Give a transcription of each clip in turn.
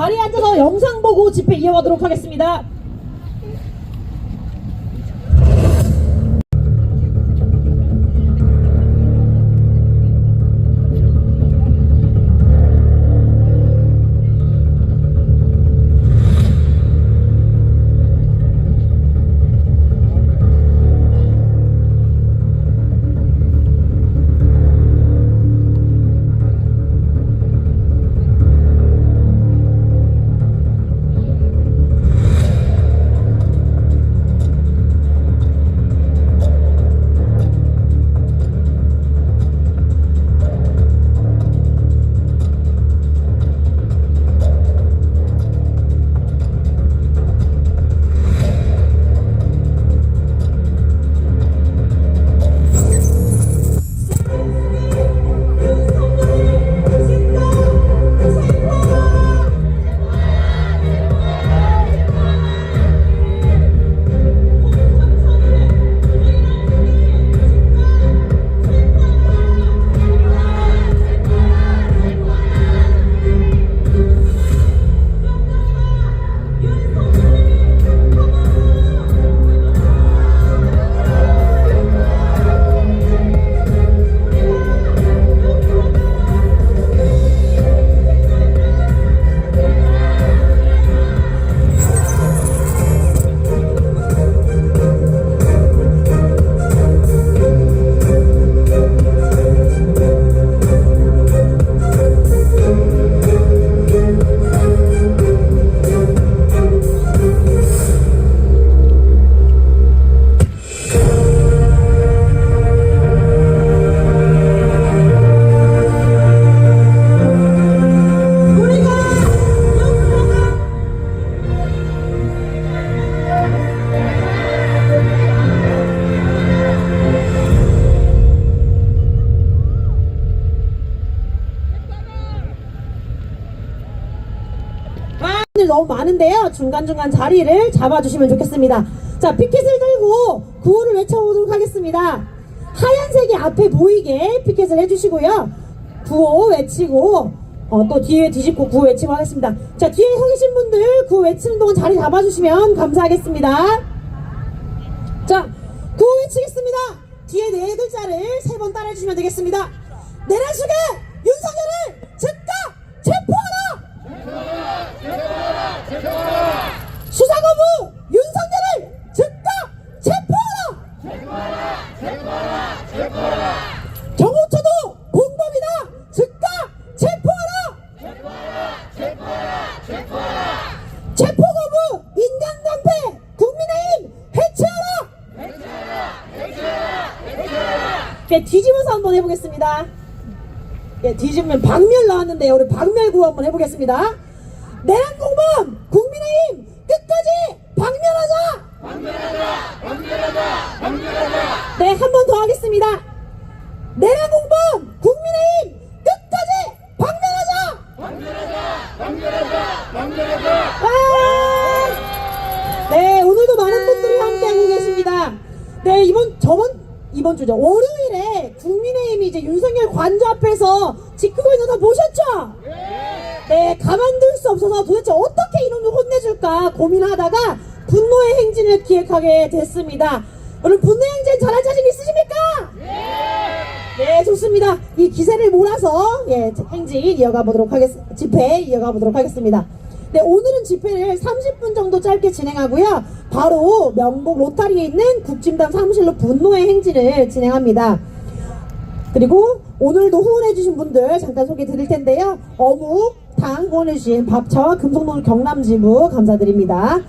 자리에 앉아서 영상 보고 집회 이어가도록 하겠습니다. 너무 많은데요. 중간중간 자리를 잡아주시면 좋겠습니다. 자, 피켓을 들고 구호를 외쳐보도록 하겠습니다. 하얀색이 앞에 보이게 피켓을 해주시고요. 구호 외치고 또 뒤에 뒤집고 구호 외치고 하겠습니다. 자, 뒤에 서 계신 분들 구호 외치는 동안 자리 잡아주시면 감사하겠습니다. 자, 구호 외치겠습니다. 뒤에 네 글자를 3번 따라해주시면 되겠습니다. 내란 속에 윤석열을 즉각 체포하라! 수사거부 윤석열을 즉각 체포하라! 정호초도 공범이다! 즉각 체포하라! 체포거부 인간당패 국민의힘 해체하라! 네, 뒤집어서 한번 해보겠습니다. 예, 뒤집으면 박멸 나왔는데요. 우리 박멸구 한번 해보겠습니다. 내란공범 국민의힘 끝까지 박멸하자! 네, 한 번 더 하겠습니다. 내란공범 국민의힘 끝까지 박멸하자! 네, 오늘도 많은 분들이 함께하고 계십니다. 네, 이번 주죠. 월요일에 국민의힘이 이제 윤석열 관저 앞에서 지키고 있는 거 보셨죠? 네, 가만둘 수 없어서 도대체 어떻게 이놈을 혼내줄까 고민하다가 분노의 행진을 기획하게 됐습니다. 여러분, 분노의 행진 잘할 자신 있으십니까? 네, 좋습니다. 이 기세를 몰아서 행진 이어가보도록 하겠습니다. 집회 이어가보도록 하겠습니다. 네, 오늘은 집회를 30분 정도 짧게 진행하고요. 바로 명복 로타리에 있는 국진당 사무실로 분노의 행진을 진행합니다. 그리고 오늘도 후원해주신 분들 잠깐 소개 드릴 텐데요. 어묵당 후원해주신 밥차와 금속농 경남지부 감사드립니다.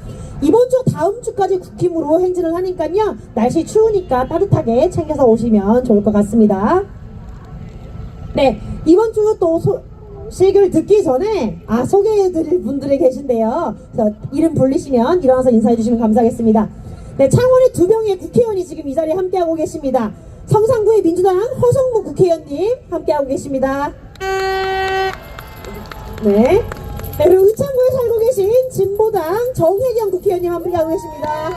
이번 주 다음 주까지 국힘으로 행진을 하니까요. 날씨 추우니까 따뜻하게 챙겨서 오시면 좋을 것 같습니다. 네, 이번 주 또 실교를 듣기 전에 소개해드릴 분들이 계신데요. 그래서 이름 불리시면 일어나서 인사해주시면 감사하겠습니다. 네, 창원의 2명의 국회의원이 지금 이 자리에 함께하고 계십니다. 성산구의 민주당 허성무 국회의원님 함께하고 계십니다. 네, 그리고 의창구에 살고 계신 진보당 정혜경 국회의원님 함께하고 계십니다.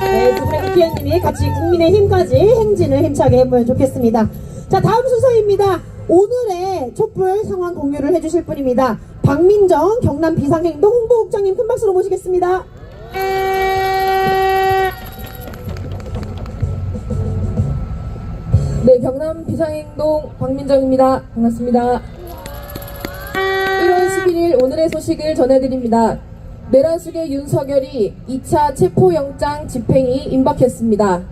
네, 두 분의 국회의원님이 같이 국민의힘까지 행진을 힘차게 해보면 좋겠습니다. 자, 다음 순서입니다. 오늘의 촛불 상황 공유를 해주실 분입니다. 박민정 경남 비상행동 홍보국장님 큰 박수로 모시겠습니다. 네, 경남 비상행동 박민정입니다. 반갑습니다. 1월 11일 오늘의 소식을 전해드립니다. 내란숙의 윤석열이 2차 체포영장 집행이 임박했습니다.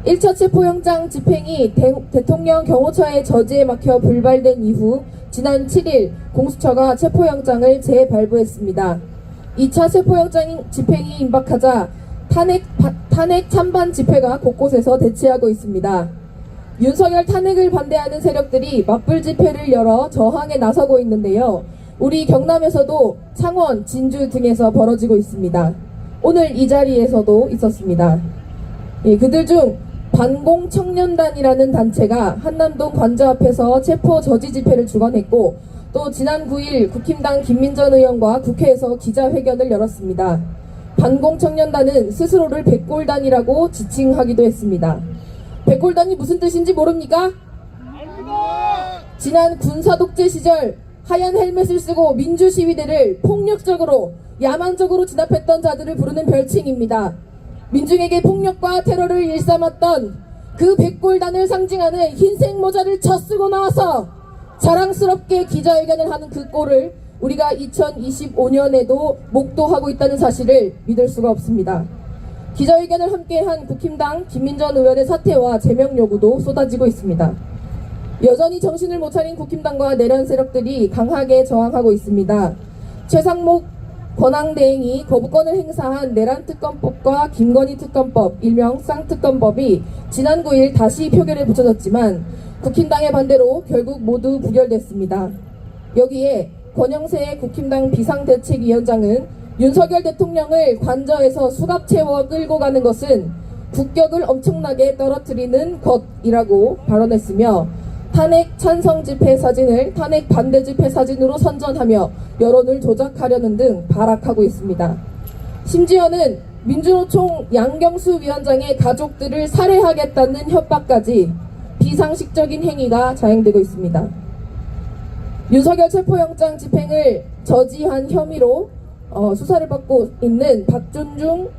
1차 체포영장 집행이 대통령 경호처의 저지에 막혀 불발된 이후 지난 7일 공수처가 체포영장을 재발부했습니다. 2차 체포영장 집행이 임박하자 탄핵 찬반 집회가 곳곳에서 대치하고 있습니다. 윤석열 탄핵을 반대하는 세력들이 맞불 집회를 열어 저항에 나서고 있는데요. 우리 경남에서도 창원, 진주 등에서 벌어지고 있습니다. 오늘 이 자리에서도 있었습니다. 그들 중 반공청년단이라는 단체가 한남동 관저 앞에서 체포 저지 집회를 주관했고, 또 지난 9일 국힘당 김민전 의원과 국회에서 기자회견을 열었습니다. 반공청년단은 스스로를 백골단이라고 지칭하기도 했습니다. 백골단이 무슨 뜻인지 모릅니까? 지난 군사독재 시절 하얀 헬멧을 쓰고 민주시위대를 폭력적으로 야만적으로 진압했던 자들을 부르는 별칭입니다. 민중에게 폭력과 테러를 일삼았던 그 백골단을 상징하는 흰색 모자를 젖쓰고 나와서 자랑스럽게 기자회견을 하는 그 꼴을 우리가 2025년에도 목도하고 있다는 사실을 믿을 수가 없습니다. 기자회견을 함께한 국힘당 김민전 의원의 사퇴와 제명 요구도 쏟아지고 있습니다. 여전히 정신을 못 차린 국힘당과 내란 세력들이 강하게 저항하고 있습니다. 최상목 권한대행이 거부권을 행사한 내란특검법과 김건희 특검법, 일명 쌍특검법이 지난 9일 다시 표결에 붙여졌지만 국힘당의 반대로 결국 모두 부결됐습니다. 여기에 권영세 국힘당 비상대책위원장은 윤석열 대통령을 관저에서 수갑 채워 끌고 가는 것은 국격을 엄청나게 떨어뜨리는 것이라고 발언했으며, 탄핵 찬성 집회 사진을 탄핵 반대 집회 사진으로 선전하며 여론을 조작하려는 등 발악하고 있습니다. 심지어는 민주노총 양경수 위원장의 가족들을 살해하겠다는 협박까지 비상식적인 행위가 자행되고 있습니다. 윤석열 체포영장 집행을 저지한 혐의로 수사를 받고 있는 박종준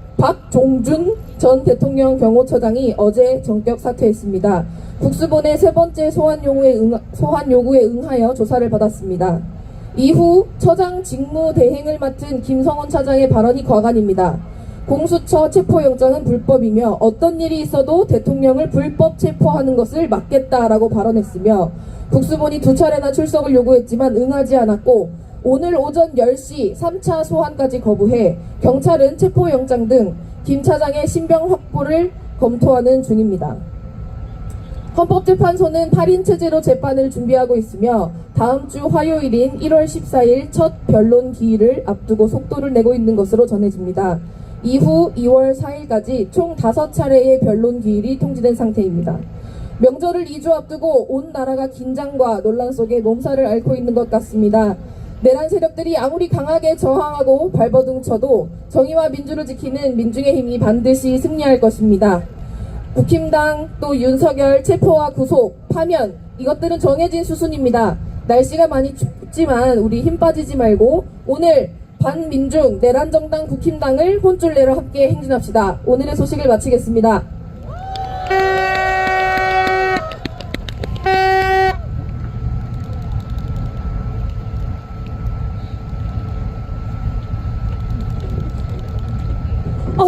전 대통령 경호처장이 어제 전격 사퇴했습니다. 국수본의 세 번째 소환 요구에 응하여 조사를 받았습니다. 이후 처장 직무 대행을 맡은 김성원 차장의 발언이 과간입니다. 공수처 체포영장은 불법이며 어떤 일이 있어도 대통령을 불법 체포하는 것을 막겠다라고 발언했으며, 국수본이 2차례나 출석을 요구했지만 응하지 않았고, 오늘 오전 10시 3차 소환까지 거부해 경찰은 체포영장 등 김 차장의 신병 확보를 검토하는 중입니다. 헌법재판소는 8인 체제로 재판을 준비하고 있으며 다음 주 화요일인 1월 14일 첫 변론 기일을 앞두고 속도를 내고 있는 것으로 전해집니다. 이후 2월 4일까지 총 5차례의 변론 기일이 통지된 상태입니다. 명절을 2주 앞두고 온 나라가 긴장과 논란 속에 몸살을 앓고 있는 것 같습니다. 내란 세력들이 아무리 강하게 저항하고 발버둥 쳐도 정의와 민주를 지키는 민중의 힘이 반드시 승리할 것입니다. 국힘당 또 윤석열 체포와 구속, 파면, 이것들은 정해진 수순입니다. 날씨가 많이 춥지만 우리 힘 빠지지 말고 오늘 반민중 내란정당 국힘당을 혼쭐 내러 함께 행진합시다. 오늘의 소식을 마치겠습니다.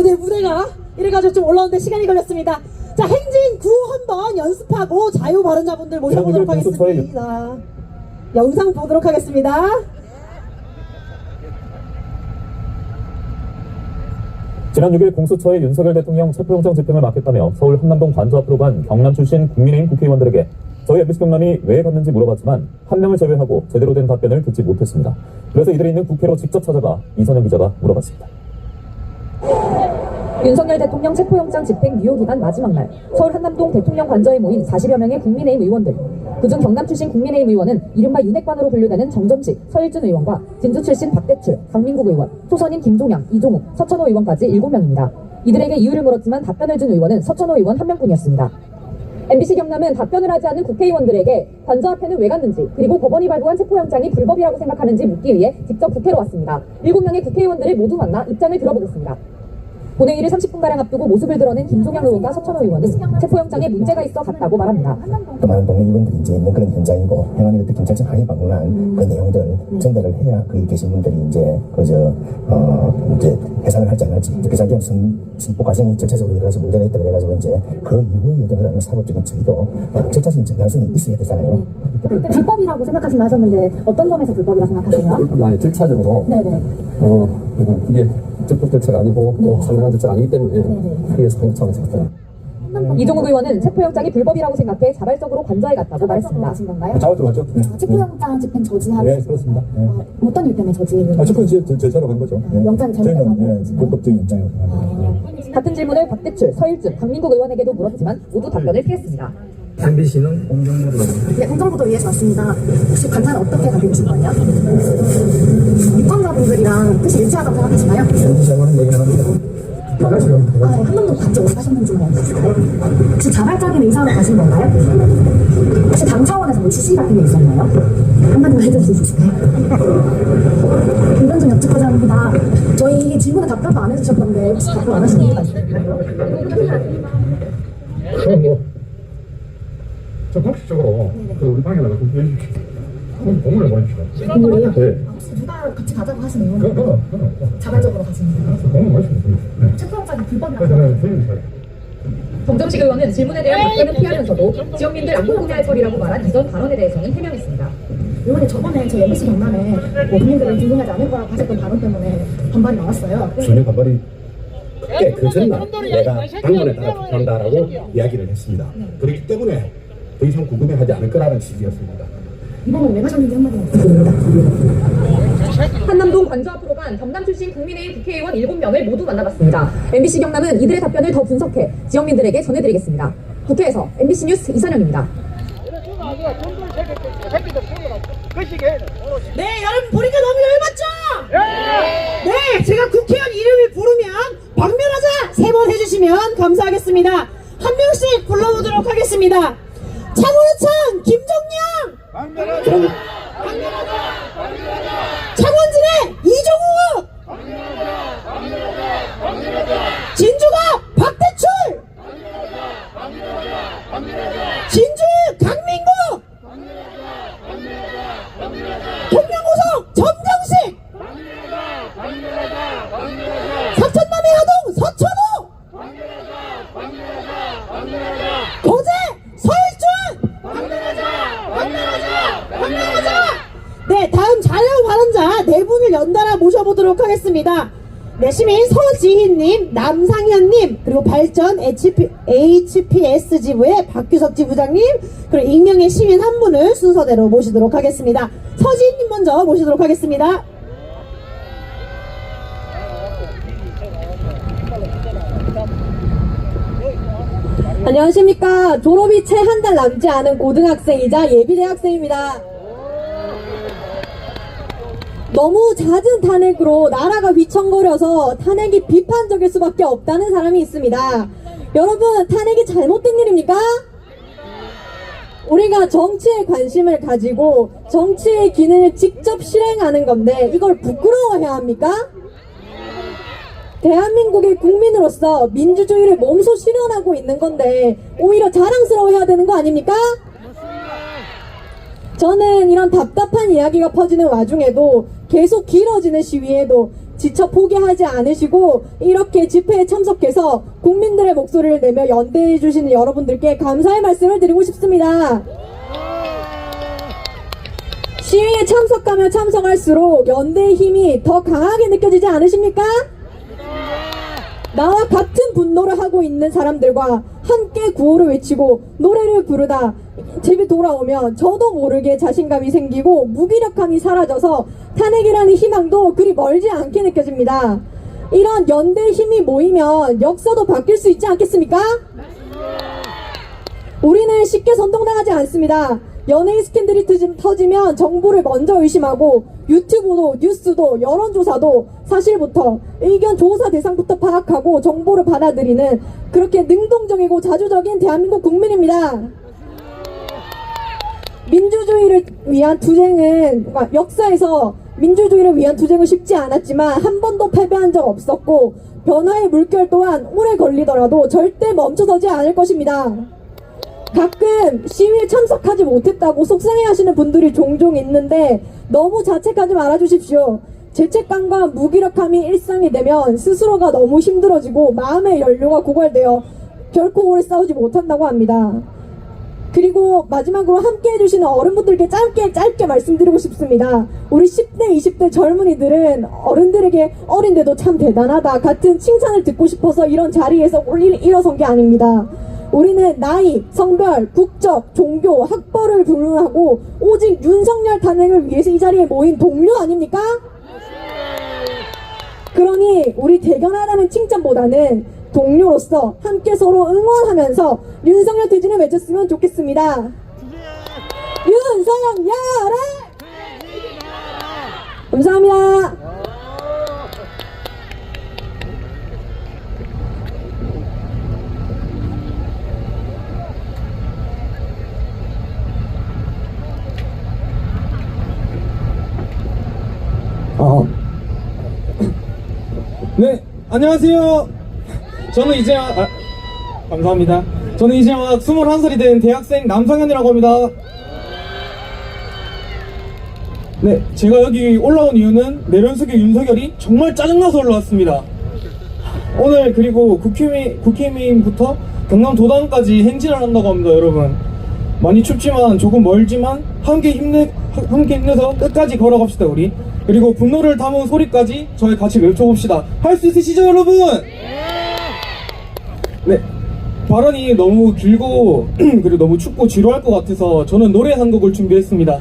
네, 무대가 이래가지고 좀 올라오는데 시간이 걸렸습니다. 자, 행진 구호 한번 연습하고 자유발언자분들 모셔보도록 하겠습니다. 영상 보도록 하겠습니다. 지난 6일 공수처의 윤석열 대통령 체포영장 집행을 막겠다며 서울 한남동 관저 앞으로 간 경남 출신 국민의힘 국회의원들에게 저희 MBC 경남이 왜 갔는지 물어봤지만 한 명을 제외하고 제대로 된 답변을 듣지 못했습니다. 그래서 이들이 있는 국회로 직접 찾아가 이선영 기자가 물어봤습니다. 윤석열 대통령 체포영장 집행 유효기간 마지막 날 서울 한남동 대통령 관저에 모인 40여 명의 국민의힘 의원들, 그중 경남 출신 국민의힘 의원은 이른바 윤핵관으로 분류되는 정점식, 서일준 의원과 진주 출신 박대출, 강민국 의원, 초선인 김종양, 이종욱, 서천호 의원까지 7명입니다. 이들에게 이유를 물었지만 답변을 준 의원은 서천호 의원 한 명뿐이었습니다. MBC 경남은 답변을 하지 않은 국회의원들에게 관저 앞에는 왜 갔는지 그리고 법원이 발부한 체포영장이 불법이라고 생각하는지 묻기 위해 직접 국회로 왔습니다. 7명의 국회의원들을 모두 만나 입장을 들어보겠습니다. 본회의를 30분가량 앞두고 모습을 드러낸 김종영 의원과 서천호 의원은 체포영장에 문제가 있어 갔다고 말합니다. 또 많은 동료 의원들이 이제 있는 그런 현장이고 행안위 때 경찰청 항의 방문한 그 내용들 전달을 해야 거기 계신 분들이 이제 이제 해산을 할지 안 할지 비상경 선포 과정이 절차적으로 일어나서 문제가 있다고 그래가지고 이제 그 이후에 일어나는 사법적인 처리도 절차적인 정당성이 있어야 되잖아요. 불법이라고 생각하시나 하셨는데 어떤 점에서 불법이라고 생각하세요? 아니 절차적으로 네네. 이게 적법 절차가 아니고 또 상당한 절차가 아니기 때문에 그게 상처가 있었어요. 이종욱 의원은 체포영장이 불법이라고 생각해 자발적으로 관저에 갔다고 말했습니다. 자발적으로 하죠. 체포영장 집행 저지하는 네, 그렇습니다. 네. 어떤 일 때문에 저지? 체포 절차로 간 거죠. 네. 영장이 저희는 불법적인 입장이라고 생각합니다. 같은 질문을 박대출, 서일준, 강민국 의원에게도 물었지만 모두 답변을 피했습니다. MBC는 공정보도가 네, 공정보도 위해서 왔습니다. 혹시 관사는 어떻게 가지고 계신 거예요? 유권자분들이랑 뜻이 일치하다고 생각하시나요? MBC하고는 얘기를 합니다. 아, 네, 한 번도 같이 오가셨는지 혹시 자발적인 의사로 가신 건가요? 혹시 당 차원에서 뭐 지시 같은 게 있었나요? 한마디만 해주실 수 있을까요? 이건 좀 여쭙고자 합니다. 저희 질문에 답변도 안 해주셨던데 혹시 답변 안 하신 이유가 있을까요? 그럼 저 공식적으로 그 우리 방에다가 공문을 보내주시죠. 공물이요? 네. 혹시 누가 같이 가자고 하시는 그건 거? 없습니다. 자발적으로 가시는 거예요? 공문 보내주시면 됩니다. 체포영장이 불법이라고 그래서 저는 선생님 정정식 의원은 질문에 대한 답변은 피하면서도 지역민들 안 궁금해할 거리라고 말한 이전 발언에 대해서는 해명했습니다. 의원이 저번에 저 MBC 경남에 뭐 국민들은 궁금하지 않을 거라고 하셨던 발언 때문에 반발이 나왔어요. 전혀 반발이 꽤 그 전날 내가 당론에 따라 투표한다라고 이야기를 했습니다. 그렇기 때문에 더 이상 궁금해하지 않을 거라는 취지였습니다. 이번은 왜 가셨는지 한마디만 부탁드립니다. 한남동 관저 앞으로 간 경남 출신 국민의힘 국회의원 7명을 모두 만나봤습니다. MBC 경남은 이들의 답변을 더 분석해 지역민들에게 전해드리겠습니다. 국회에서 MBC 뉴스 이선영입니다. 네, 여러분 보니까 너무 열받죠? 네, 제가 국회의원 이름을 부르면 박멸하자 3번 해주시면 감사하겠습니다. 한 명씩 불러보도록 하겠습니다. 차문우창 김정량, 창원진의 이종욱, 진주가 박대출, 진주 강민국, 동명호성 정정식, 사천남의 하동 서천호, 거제 서일준, 네, 다음 자료 발언자 4분을 연달아 모셔보도록 하겠습니다. 네, 시민 서지희님, 남상현님, 그리고 발전 HPS 지부의 박규석 지부장님, 그리고 익명의 시민 한 분을 순서대로 모시도록 하겠습니다. 서지희님 먼저 모시도록 하겠습니다. 안녕하십니까. 졸업이 채 한 달 남지 않은 고등학생이자 예비대학생입니다. 너무 잦은 탄핵으로 나라가 휘청거려서 탄핵이 비판적일 수밖에 없다는 사람이 있습니다. 여러분, 탄핵이 잘못된 일입니까? 우리가 정치에 관심을 가지고 정치의 기능을 직접 실행하는 건데 이걸 부끄러워해야 합니까? 대한민국의 국민으로서 민주주의를 몸소 실현하고 있는 건데 오히려 자랑스러워해야 되는 거 아닙니까? 저는 이런 답답한 이야기가 퍼지는 와중에도 계속 길어지는 시위에도 지쳐 포기하지 않으시고 이렇게 집회에 참석해서 국민들의 목소리를 내며 연대해 주시는 여러분들께 감사의 말씀을 드리고 싶습니다. 시위에 참석하면 참석할수록 연대의 힘이 더 강하게 느껴지지 않으십니까? 나와 같은 분노를 하고 있는 사람들과 함께 구호를 외치고 노래를 부르다 집에 돌아오면 저도 모르게 자신감이 생기고 무기력함이 사라져서 탄핵이라는 희망도 그리 멀지 않게 느껴집니다. 이런 연대의 힘이 모이면 역사도 바뀔 수 있지 않겠습니까? 우리는 쉽게 선동당하지 않습니다. 연예인 스캔들이 터지면 정보를 먼저 의심하고 유튜브도 뉴스도 여론조사도 사실부터 의견 조사 대상부터 파악하고 정보를 받아들이는 그렇게 능동적이고 자주적인 대한민국 국민입니다. 민주주의를 위한 투쟁은 역사에서 민주주의를 위한 투쟁은 쉽지 않았지만 한 번도 패배한 적 없었고 변화의 물결 또한 오래 걸리더라도 절대 멈춰서지 않을 것입니다. 가끔 시위에 참석하지 못했다고 속상해하시는 분들이 종종 있는데 너무 자책하지 말아주십시오. 죄책감과 무기력함이 일상이 되면 스스로가 너무 힘들어지고 마음의 연료가 고갈되어 결코 오래 싸우지 못한다고 합니다. 그리고 마지막으로 함께 해주시는 어른분들께 짧게 말씀드리고 싶습니다. 우리 10대, 20대 젊은이들은 어른들에게 어린데도 참 대단하다 같은 칭찬을 듣고 싶어서 이런 자리에서 일어선 게 아닙니다. 우리는 나이, 성별, 국적, 종교, 학벌을 불문하고 오직 윤석열 탄핵을 위해서 이 자리에 모인 동료 아닙니까? 그러니 우리 대견하다는 칭찬보다는 동료로서 함께 서로 응원하면서 윤석열 퇴진을 외쳤으면 좋겠습니다. 윤석열아! 감사합니다. 네, 안녕하세요. 저는 이제 감사합니다. 저는 이제 막 21살이 된 대학생 남성현이라고 합니다. 네, 제가 여기 올라온 이유는 내련숙의 윤석열이 정말 짜증나서 올라왔습니다. 오늘 그리고 국힘의부터 경남도당까지 행진을 한다고 합니다. 여러분 많이 춥지만 조금 멀지만 함께 힘내서 끝까지 걸어갑시다 우리. 그리고 분노를 담은 소리까지 저희 같이 외쳐봅시다. 할 수 있으시죠 여러분? 네, 발언이 너무 길고 그리고 너무 춥고 지루할 것 같아서 저는 노래 한 곡을 준비했습니다.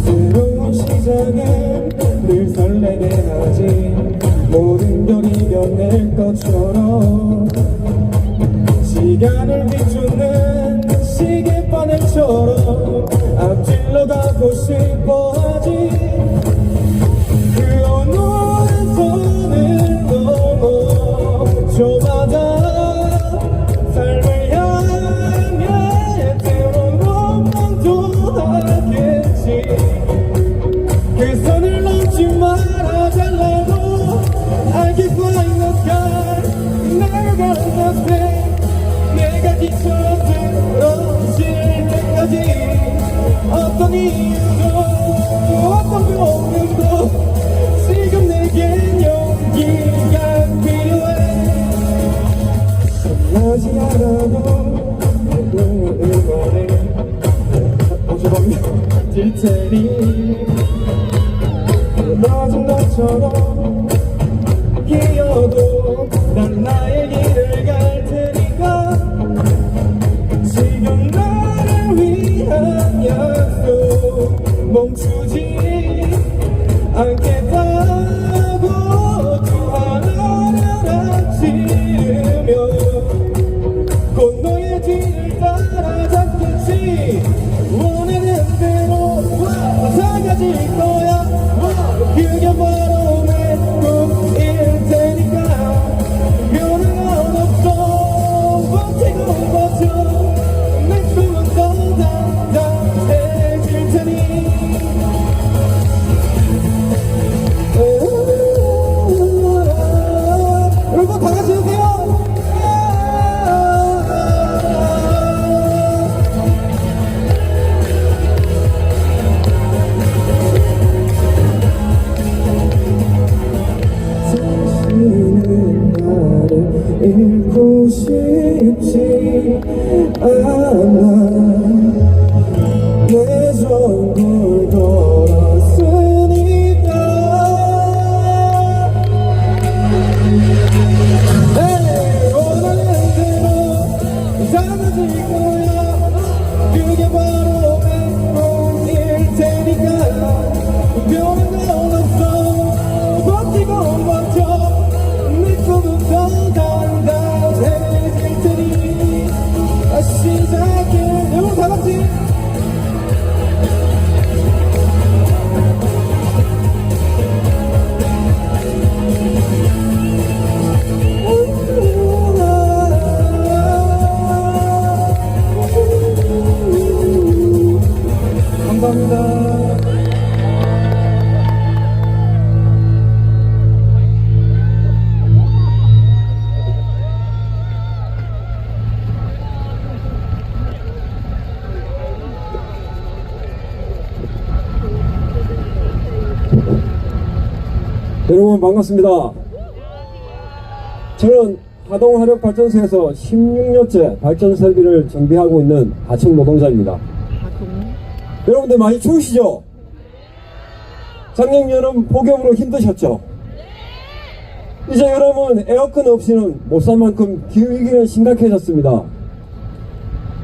새로운 시작은 늘 설레게 하지. 모든 걸 이겨낼 것처럼 시간을 비추는 시계바늘처럼 앞질러 가고 싶어 하지. 그 어느 선을 넘어 저마다 삶을 향해 때론 원망도 하겠지. 그 선을 넘지 말아달라고 I keep flying the sky, never gonna stay. 내가 뒤처지러질 때까지 어떤 이유도 어떤 고민도 지금 내겐 용기가 필요해. 하지 않아도 응원해 질 테니 낮은 것처럼 기어도 난 나의 길을 갈 테니까 지금 나를 위한 약속 멈추지 않겠다고 또 하나를 앞지르며 곧 너의 뒤를 따라잡겠지. 원하는 대로 다가질 거야. 그게 바로 내 꿈일 테니까 변화가 없어. 버티고 버텨. 내 꿈은 더 담담해질 테니. 여러분 다 같이 해주세요. 잃고 싶지 않아. 내 전골 걸었으니까. 원하는 대로 달라질 거야. 그게 바로 내 여러분 반갑습니다. 저는 하동화력발전소에서 16년째 발전 설비를 정비하고 있는 하청 노동자입니다. 여러분들 많이 추우시죠? 작년 여름 폭염으로 힘드셨죠? 이제 여름은 에어컨 없이는 못 살 만큼 기후위기는 심각해졌습니다.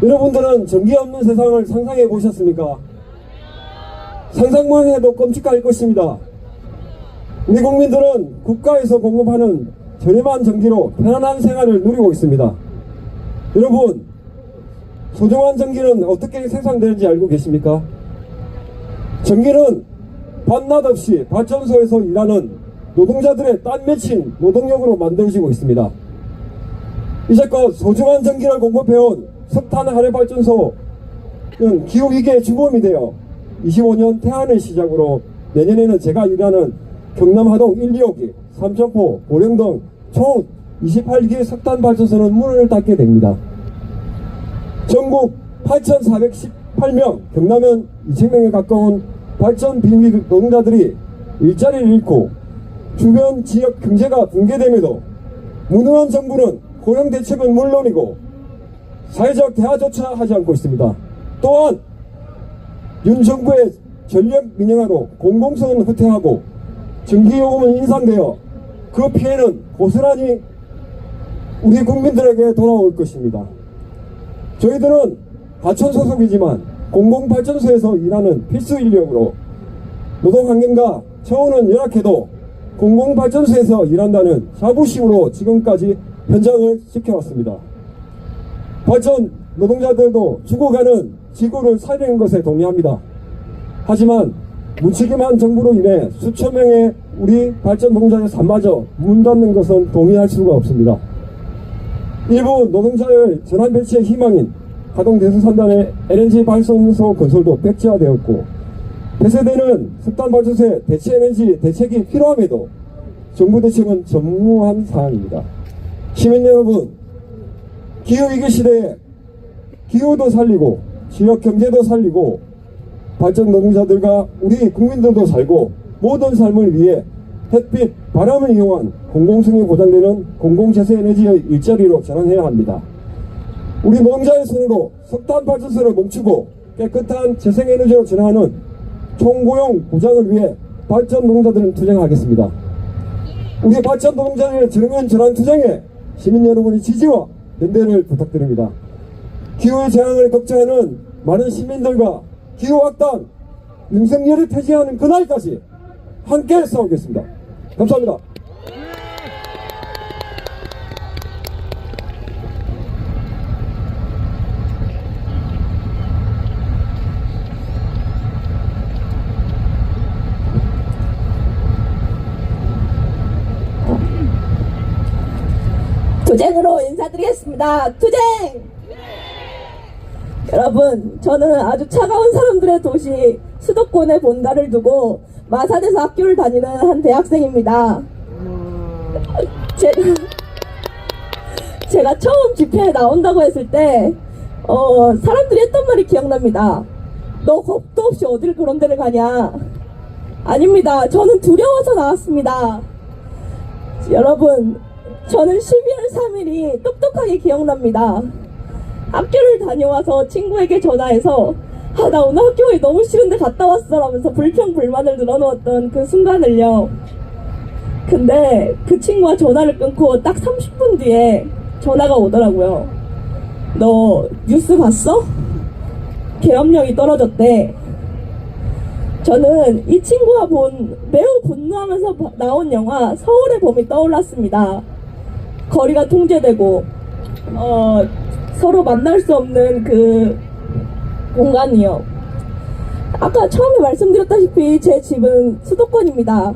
여러분들은 전기 없는 세상을 상상해 보셨습니까? 상상만 해도 끔찍할 것입니다. 우리 국민들은 국가에서 공급하는 저렴한 전기로 편안한 생활을 누리고 있습니다. 여러분, 소중한 전기는 어떻게 생산되는지 알고 계십니까? 전기는 밤낮 없이 발전소에서 일하는 노동자들의 땀 맺힌 노동력으로 만들어지고 있습니다. 이제껏 소중한 전기를 공급해온 석탄 화력발전소는 기후위기의 주범이 되어 25년 태안을 시작으로 내년에는 제가 일하는 경남 하동 1, 2호기, 삼천포, 보령 등 총 28개 석탄 발전소는 문을 닫게 됩니다. 전국 8,418명, 경남은 2,000명에 가까운 발전 비밀 노동자들이 일자리를 잃고 주변 지역 경제가 붕괴됨에도 무능한 정부는 고용 대책은 물론이고 사회적 대화조차 하지 않고 있습니다. 또한 윤 정부의 전력 민영화로 공공성은 후퇴하고 전기요금은 인상되어 그 피해는 고스란히 우리 국민들에게 돌아올 것입니다. 저희들은 하천 소속이지만 공공발전소에서 일하는 필수 인력으로 노동환경과 처우는 열악해도 공공발전소에서 일한다는 자부심으로 지금까지 현장을 지켜왔습니다. 발전 노동자들도 죽어가는 지구를 살리는 것에 동의합니다. 하지만 무책임한 정부로 인해 수천 명의 우리 발전 노동자의 삶마저 문 닫는 것은 동의할 수가 없습니다. 일부 노동자의 전환 배치의 희망인 하동 대수산단의 LNG 발전소 건설도 백지화되었고 폐쇄되는 석탄 발전소의 대체 에너지 대책이 필요함에도 정부 대책은 전무한 사항입니다. 시민 여러분, 기후위기 시대에 기후도 살리고 지역 경제도 살리고 발전 노동자들과 우리 국민들도 살고 모든 삶을 위해 햇빛, 바람을 이용한 공공성이 보장되는 공공재생 에너지의 일자리로 전환해야 합니다. 우리 노동자의 손으로 석탄 발전소를 멈추고 깨끗한 재생에너지로 전환하는 총고용 보장을 위해 발전 노동자들은 투쟁하겠습니다. 우리 발전 노동자들의 정면 전환 투쟁에 시민 여러분의 지지와 연대를 부탁드립니다. 기후의 재앙을 걱정하는 많은 시민들과 기후악당 윤석열이 퇴진하는 그날까지 함께 싸우겠습니다. 감사합니다. 투쟁으로 인사드리겠습니다. 투쟁! 여러분, 저는 아주 차가운 사람들의 도시 수도권의 본가를 두고 마산에서 학교를 다니는 한 대학생입니다. 제가 처음 집회에 나온다고 했을 때 사람들이 했던 말이 기억납니다. 너 겁도 없이 어딜 그런 데를 가냐. 아닙니다. 저는 두려워서 나왔습니다. 여러분, 저는 12월 3일이 똑똑하게 기억납니다. 학교를 다녀와서 친구에게 전화해서 나 오늘 학교에 너무 싫은데 갔다 왔어 라면서 불평불만을 늘어놓았던 그 순간을요. 근데 그 친구가 전화를 끊고 딱 30분 뒤에 전화가 오더라고요. 너 뉴스 봤어? 계엄령이 떨어졌대. 저는 이 친구가 본 매우 분노하면서 나온 영화 서울의 봄이 떠올랐습니다. 거리가 통제되고 서로 만날 수 없는 그 공간이요. 아까 처음에 말씀드렸다시피 제 집은 수도권입니다.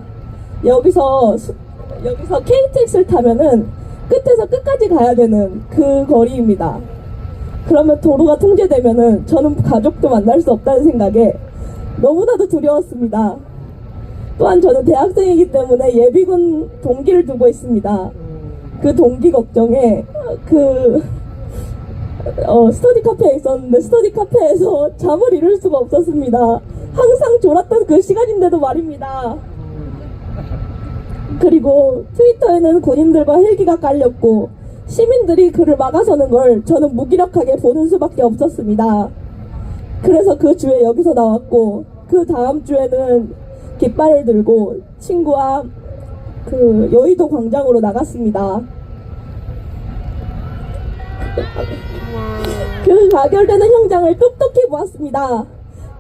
여기서 KTX를 타면은 끝에서 끝까지 가야 되는 그 거리입니다. 그러면 도로가 통제되면은 저는 가족도 만날 수 없다는 생각에 너무나도 두려웠습니다. 또한 저는 대학생이기 때문에 예비군 동기를 두고 있습니다. 그 동기 걱정에 스터디 카페에 있었는데 스터디 카페에서 잠을 이룰 수가 없었습니다. 항상 졸았던 그 시간인데도 말입니다. 그리고 트위터에는 군인들과 헬기가 깔렸고 시민들이 그를 막아서는 걸 저는 무기력하게 보는 수밖에 없었습니다. 그래서 그 주에 여기서 나왔고 그 다음 주에는 깃발을 들고 친구와 그 여의도 광장으로 나갔습니다. 그 가결되는 현장을 똑똑히 보았습니다.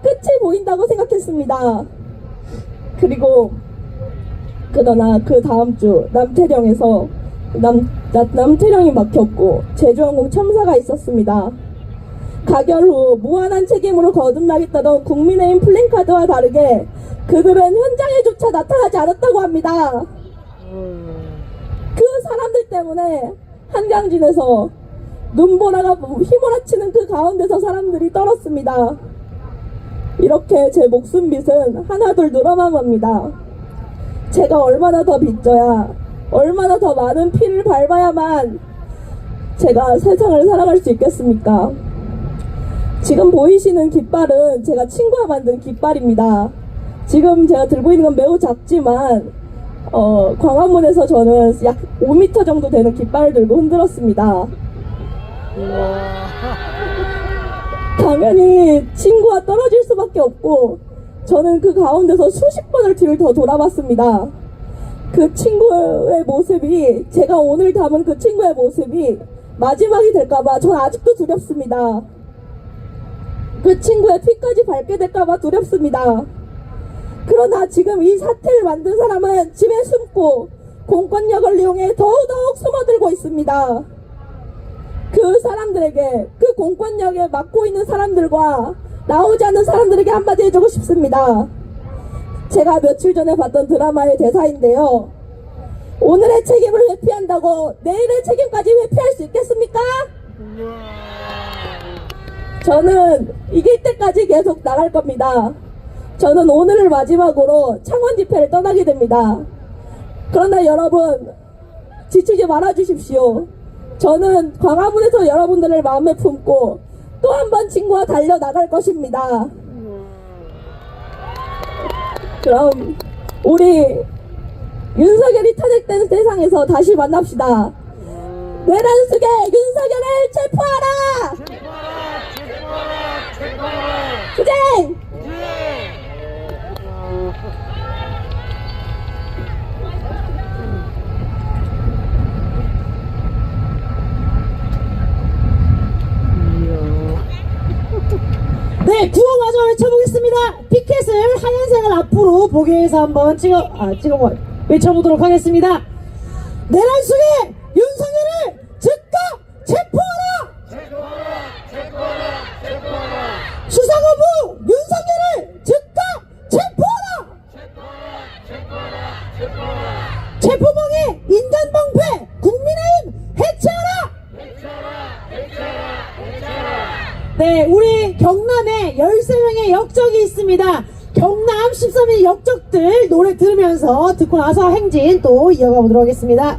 끝이 보인다고 생각했습니다. 그리고 그러나 그 다음 주 남태령에서 남태령이 막혔고 제주항공 참사가 있었습니다. 가결 후 무한한 책임으로 거듭나겠다던 국민의힘 플랜카드와 다르게 그들은 현장에조차 나타나지 않았다고 합니다. 그 사람들 때문에 한강진에서 눈보라가 휘몰아치는 그 가운데서 사람들이 떨었습니다. 이렇게 제 목숨빚은 하나둘 늘어만 겁니다. 제가 얼마나 더 빚져야, 얼마나 더 많은 피를 밟아야만 제가 세상을 살아갈 수 있겠습니까? 지금 보이시는 깃발은 제가 친구가 만든 깃발입니다. 지금 제가 들고 있는 건 매우 작지만 광화문에서 저는 약 5m 정도 되는 깃발을 들고 흔들었습니다. 당연히 친구와 떨어질 수밖에 없고 저는 그 가운데서 수십 번을 뒤를 더 돌아봤습니다. 그 친구의 모습이, 제가 오늘 담은 그 친구의 모습이 마지막이 될까봐 전 아직도 두렵습니다. 그 친구의 피까지 밟게 될까봐 두렵습니다. 그러나 지금 이 사태를 만든 사람은 집에 숨고 공권력을 이용해 더더욱 숨어들고 있습니다. 그 사람들에게, 그 공권력에 맡고 있는 사람들과 나오지 않는 사람들에게 한마디 해주고 싶습니다. 제가 며칠 전에 봤던 드라마의 대사인데요. 오늘의 책임을 회피한다고 내일의 책임까지 회피할 수 있겠습니까? 저는 이길 때까지 계속 나갈 겁니다. 저는 오늘을 마지막으로 창원 집회를 떠나게 됩니다. 그러나 여러분, 지치지 말아주십시오. 저는 광화문에서 여러분들을 마음에 품고 또 한 번 친구와 달려나갈 것입니다. 그럼 우리 윤석열이 탄핵된 세상에서 다시 만납시다. 내란숙의 윤석열을 체포하라! 투쟁! 네, 구호마저 외쳐보겠습니다. 피켓을, 하얀색을 앞으로 보기 위해서 한번 외쳐보도록 하겠습니다. 내란 속에 윤석열을 즉각 체포하라! 수사거부 윤석열을 즉각 체포하라! 체포방해 인간방패 국민의힘 해체하라! 네, 우리 경남에 13명의 역적이 있습니다. 경남 13의 역적들 노래 들으면서 듣고 나서 행진 또 이어가 보도록 하겠습니다.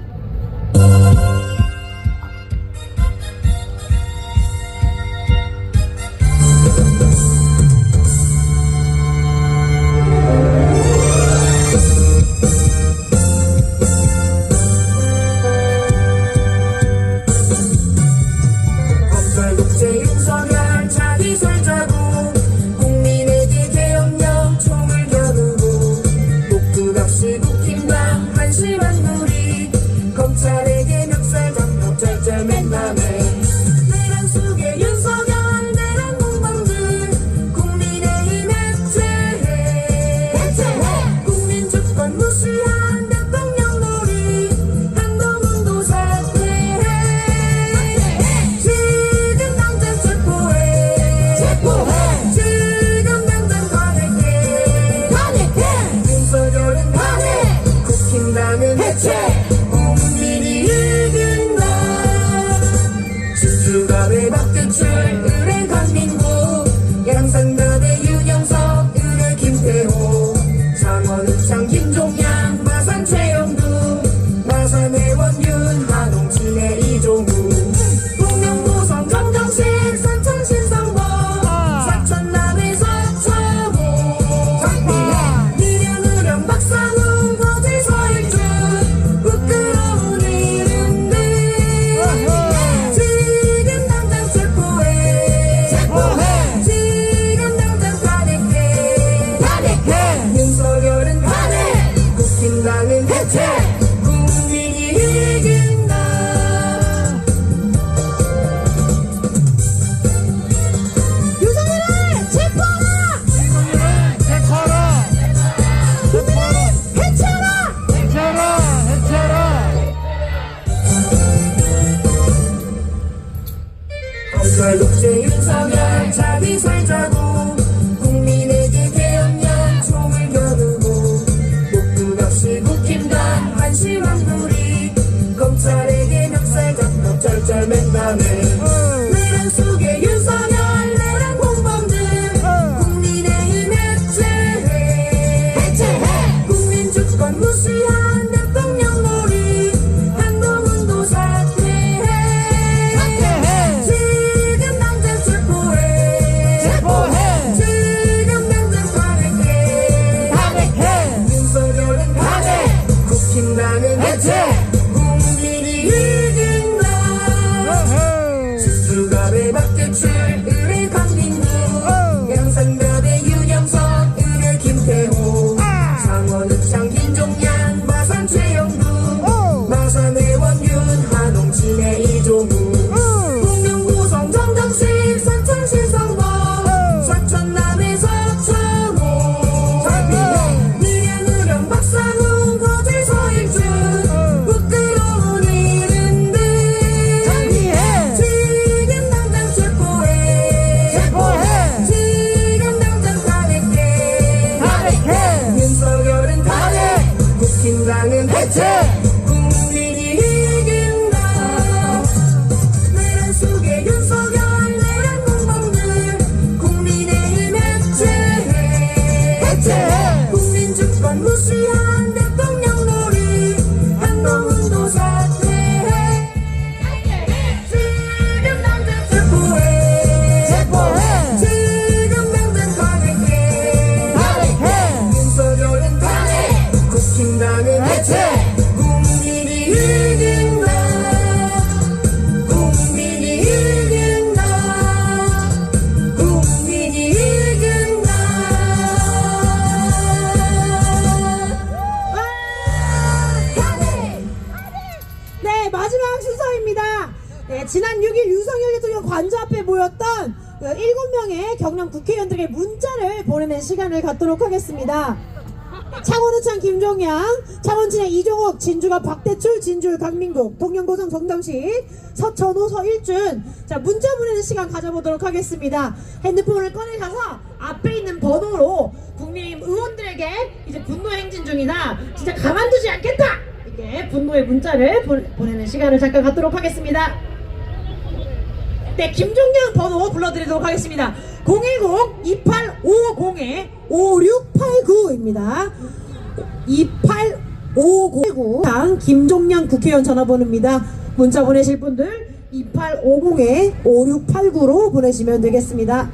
국힘당은 해체 국민이 이긴다 수수갑에 박대출 을의 강민구 양산면의 윤영석 을의 김태호 창원 읍창 김종양 마산 최영두 마산 의원윤 한홍진의 이종우 북명 고성 정정식 사천 신성범 사천남의 서천호 미래무령 박상훈 거제 서일준 부끄러운 이름들 지금 당장 체포해 지금 당장 탄핵해 윤석열은 탄핵 국힘당은 해체 국민이 이긴다 내란 속에 윤석열 내란 공범들 국민의힘 해체해 국민주권 무시한 대통령 놀이 한동훈도 사퇴해 지금 당장 체포해 지금 당장 탄핵해 윤석열은 탄핵 국힘당은 해체 국민이 이긴다 국민이 이긴다 국민이 이긴다 네, 마지막 순서입니다. 네, 지난 6일 윤석열 대통령 관저 앞에 모였던 7명의 경남 국회의원들에게 문자를 보내는 시간을 갖도록 하겠습니다. 창원우창 김종양, 창원진의 이종욱, 진주가 박대출, 진주의 강민국, 동영고성 정정식, 서천호, 서일준. 자, 문자 보내는 시간 가져보도록 하겠습니다. 핸드폰을 꺼내셔서 앞에 있는 번호로 국민의힘 의원들에게 이제 분노 행진 중이다, 진짜 가만두지 않겠다, 이렇게 분노의 문자를 보내는 시간을 잠깐 갖도록 하겠습니다. 네, 김종양 번호 불러드리도록 하겠습니다. 010-2850-5689입니다. 2850 김종양 국회의원 전화번호입니다. 문자 보내실 분들 2850-5689로 보내시면 되겠습니다.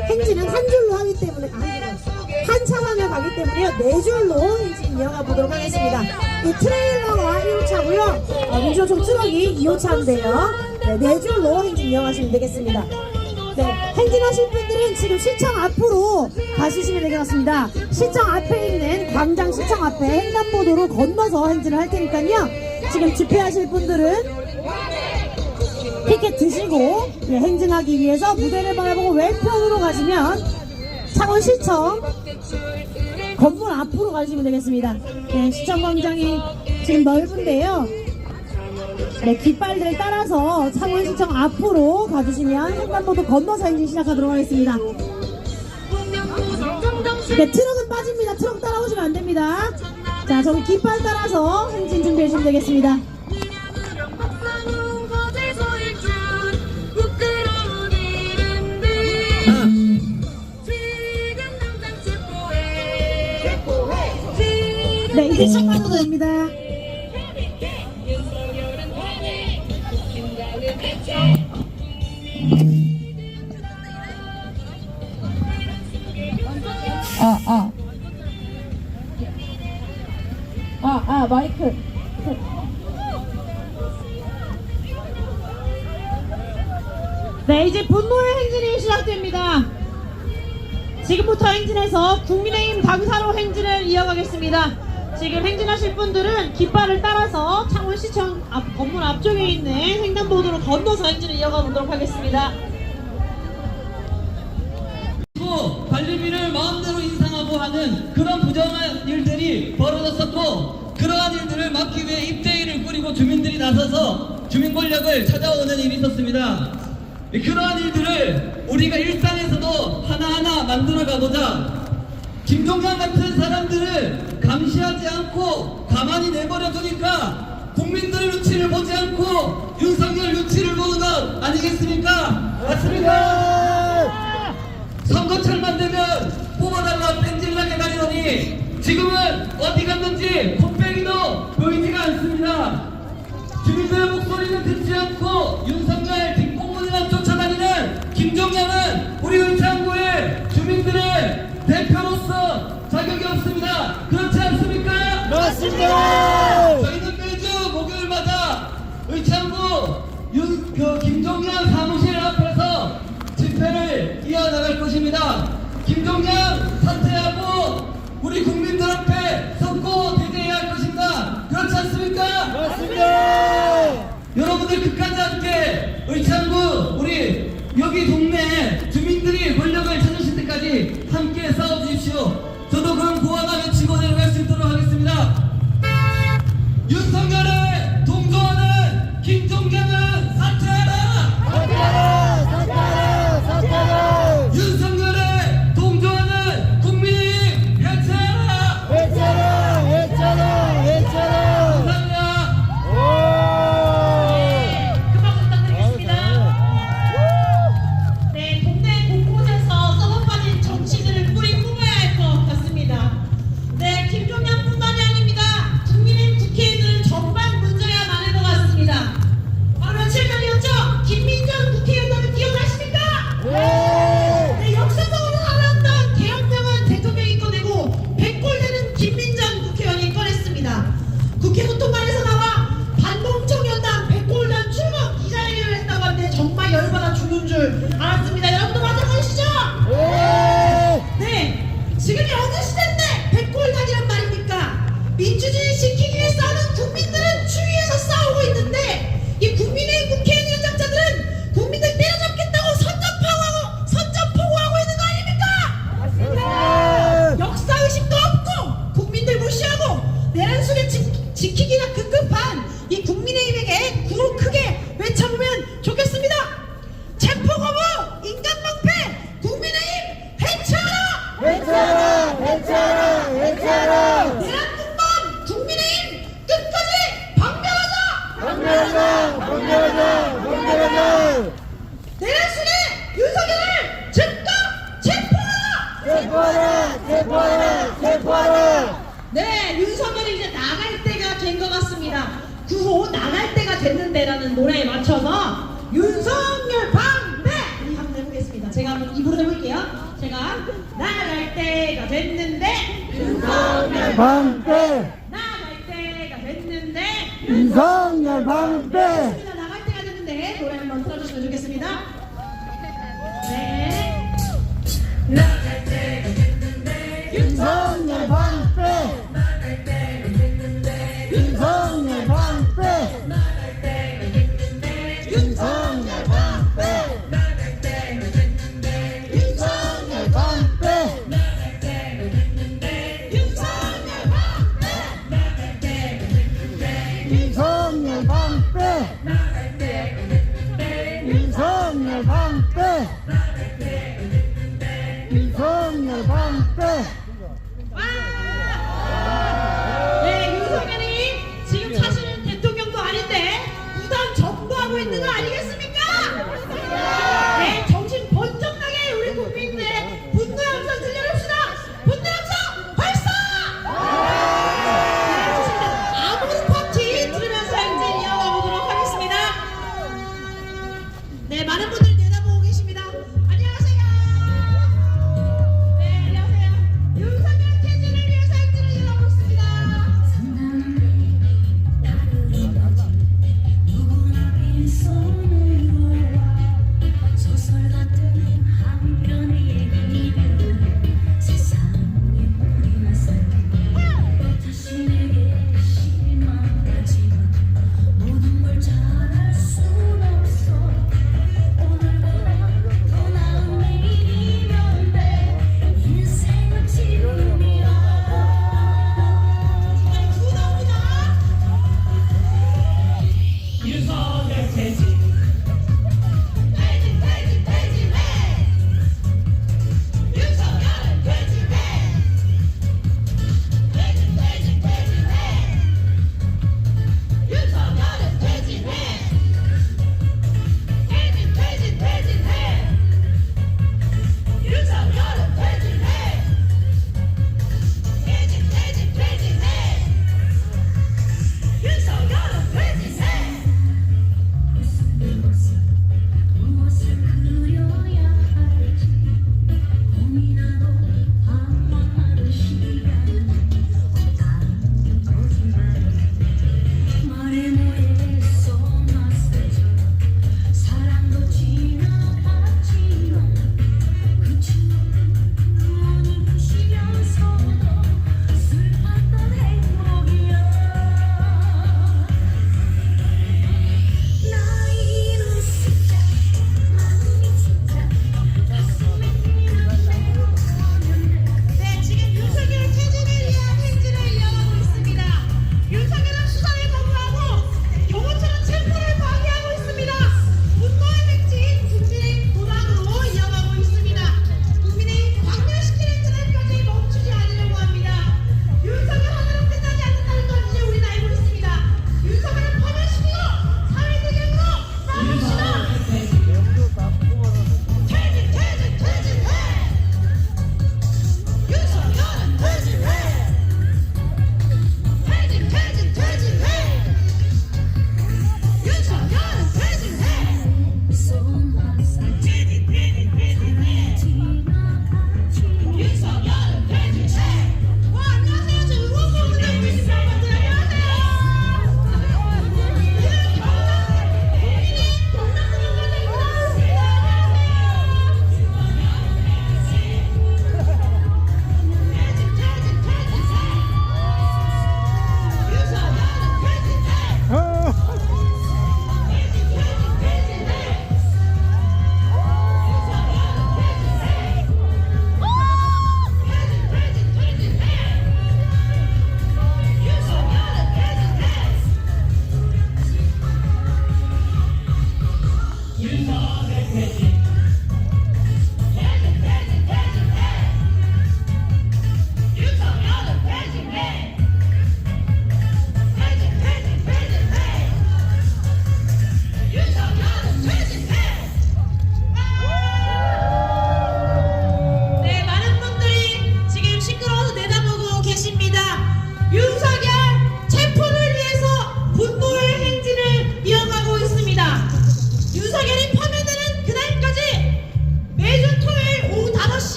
행진은 한 줄로 하기 때문에 한 차선을 가기 때문에요. 4줄로 행진 이어가 보도록 하겠습니다. 이 트레일러가 1호차고요. 민주노총 트럭이 2호차인데요. 네, 4줄로 행진 이어가시면 되겠습니다. 네, 행진하실 분들은 지금 시청 앞으로 가시면 되겠습니다. 시청 앞에 있는 광장 시청 앞에 횡단보도로 건너서 행진을 할 테니까요. 지금 집회하실 분들은 티켓 드시고 행진하기 위해서 무대를 바라보고 왼편으로 가시면 창원시청 건물 앞으로 가시면 되겠습니다. 네, 시청광장이 지금 넓은데요. 네, 깃발들을 따라서 창원시청 앞으로 가주시면 횡단보도 건너서 행진 시작하도록 하겠습니다. 네, 트럭은 빠집니다. 트럭 따라오시면 안 됩니다. 자, 저기 깃발 따라서 행진 준비해 주시면 되겠습니다. 네, 이제 시작하셔도 됩니다. 마이크. 네, 이제 분노의 행진이 시작됩니다. 지금부터 행진해서 국민의힘 당사로 행진을 이어가겠습니다. 지금 행진하실 분들은 깃발을 따라서 창원시청 건물 앞쪽에 있는 횡단보도로 건너서 행진을 이어가 보도록 하겠습니다. 관리비를 마음대로 인상하고 하는 그런 부정한 일들이 벌어졌었고, 그러한 일들을 막기 위해 입대위를 꾸리고 주민들이 나서서 주민 권력을 찾아오는 일이 있었습니다. 그러한 일들을 우리가 일상에서도 하나하나 만들어 가보자. 김종양 같은 사람들을 감시하지 않고 가만히 내버려 두니까 국민들의 눈치를 보지 않고 윤석열 눈치를 보는 것 아니겠습니까? 맞습니까? 선거철만 되면 뽑아달라 뺀질나게 다니더니 지금은 어디 갔는지 콧배기도 보이지가 않습니다. 주민들의 목소리는 듣지 않고 윤석열 뒷공문이나 쫓아다니는 김종양은 우리 의창구의 주민들의 대표로서 자격이 없습니다. 그렇지 않습니까? 맞습니다. 저희는 매주 목요일마다 의창구 김종양 사무실 앞에서 집회를 이어나갈 것입니다. 김종양 사퇴하고 우리 국민들 앞에 섰고 대제해야 할 것입니다. 그렇지 않습니까? 맞습니다. 여러분들 끝까지 함께 의창구 우리 여기 동네 주민들이 권력을 찾으실 때까지 함께 싸워주십시오. 저도 그럼 고하나 외치고 내려갈 수 있도록 하겠습니다. 윤석열에 동조하는 김종양은 사퇴하라! 사퇴하라! 사퇴하라! 사퇴하라! 윤석열에 동조하는 국민의힘 해체하라! 해체하라! 해체하라! 해체하라! 감사합니다. 금방 부탁드리겠습니다. 네, 동네 곳곳에서 썩어빠진 정치들을 뿌리 뽑아야 할 것 같습니다. 네, 김종양뿐만이 아닙니다. 국민의힘 국회의원들은 전반 문제가 많은 것 같습니다. 바로 며칠 전이었죠? 김민정 국회의원을 기억하십니까? 네, 역사적으로 살아왔던 계엄령은 대통령이 꺼내고 100골 되는 김민정 국회의원이 꺼냈습니다. 국회 고통관에서 나와 반동청년단 100골단 출범 기자회견을 했다고 하는데 정말 열받아 죽는 줄 알았습니다. 여러분도 마찬가지시죠? 네, 지금이 어느 시대인데 100골단이란 말입니까? 민주주의 지키기 위해 싸우는 국민들은 추위에서 싸우고 있는데 이 국민의힘 국회의원 연장자들은 국민들 때려잡겠다고 선전포고하고 있는 거 아닙니까? 역사의식도 없고 국민들 무시하고 내란 속에 지키기가 급급한 이 국민의힘에게 구호 크게 외쳐보면 좋겠습니다. 체포거부, 인간방패, 국민의힘 해체하라! 해체하라! 해체하라! 해체하라! 내란국방, 국민의힘 끝까지 방면하자! 방면하자! 방면하자! 방면하자! 내란 속에 윤석열을 즉각 체포하라! 체포하라! 체포하라! 체포하라! 네, 윤석열이 이제 나갈 때가 된 것 같습니다. 구호 나갈 때가 됐는데라는 노래에 맞춰서 윤석열 방패 한번 해보겠습니다. 제가 한번 입으로 해볼게요. 제가 나갈 때가 됐는데 윤석열 방패 나갈 때가 됐는데 윤석열 방패 나갈 때가 됐는데 노래 한번 틀어주시면 좋겠습니다. 네. 나갈 때가 됐는데 윤석열 방패 나갈 때가 됐는데 윤석열 방패 나갈 때가 됐는데 윤석열 방패 나갈 때가 됐는데 윤석열 방패 나갈 때가 됐는데 윤석열 방패 나갈 때가 됐는데 윤석열 방패 나갈 때가 됐는데 윤석열 방패 나갈 때가 됐는데 윤석열 방패 네, 윤석열이 지금 사실은 대통령도 아닌데 부당 정부하고 있는 거 아니겠습니까? 네, 정신 번쩍 나게 우리 국민들의 분노의 함성 들려줍시다. 분노의 함성 발사! 네, 좋습니다. 아몬 파티 들으면서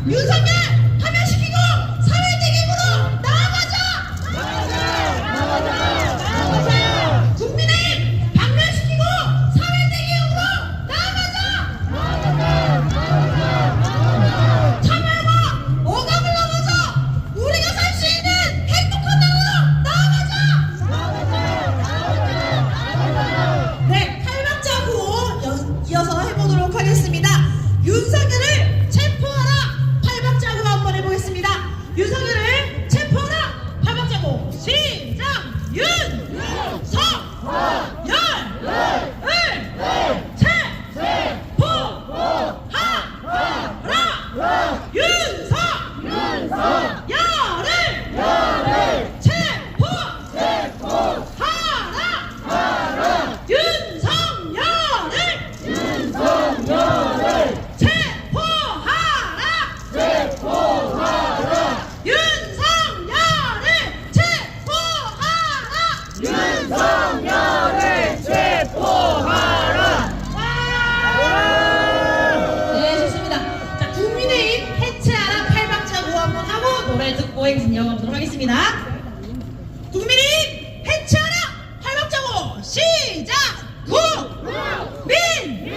윤석열 파면시키고 사회대기으로 나아가자. 국민의힘 박멸시키고 사회대기으로 나아가자. 참여와 억압을 넘어서 우리가 살 수 있는 행복한 나라로 나아가자. 네, 탈락자 구호 이어서 해보도록 하겠습니다. 윤석열을 체포하라. 팔박자 구호 한번 해보겠습니다. 윤석열을 체포하라. 팔박자 구호 시작. 윤석열 네, 좋습니다. 자, 국민의힘 해체하라 팔박자 구호 한번 하고 노래 듣고 행진 이어가보도록 하겠습니다. 국민의힘 해체하라 팔박자 구호 시작. 국민의힘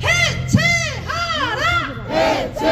해체하라.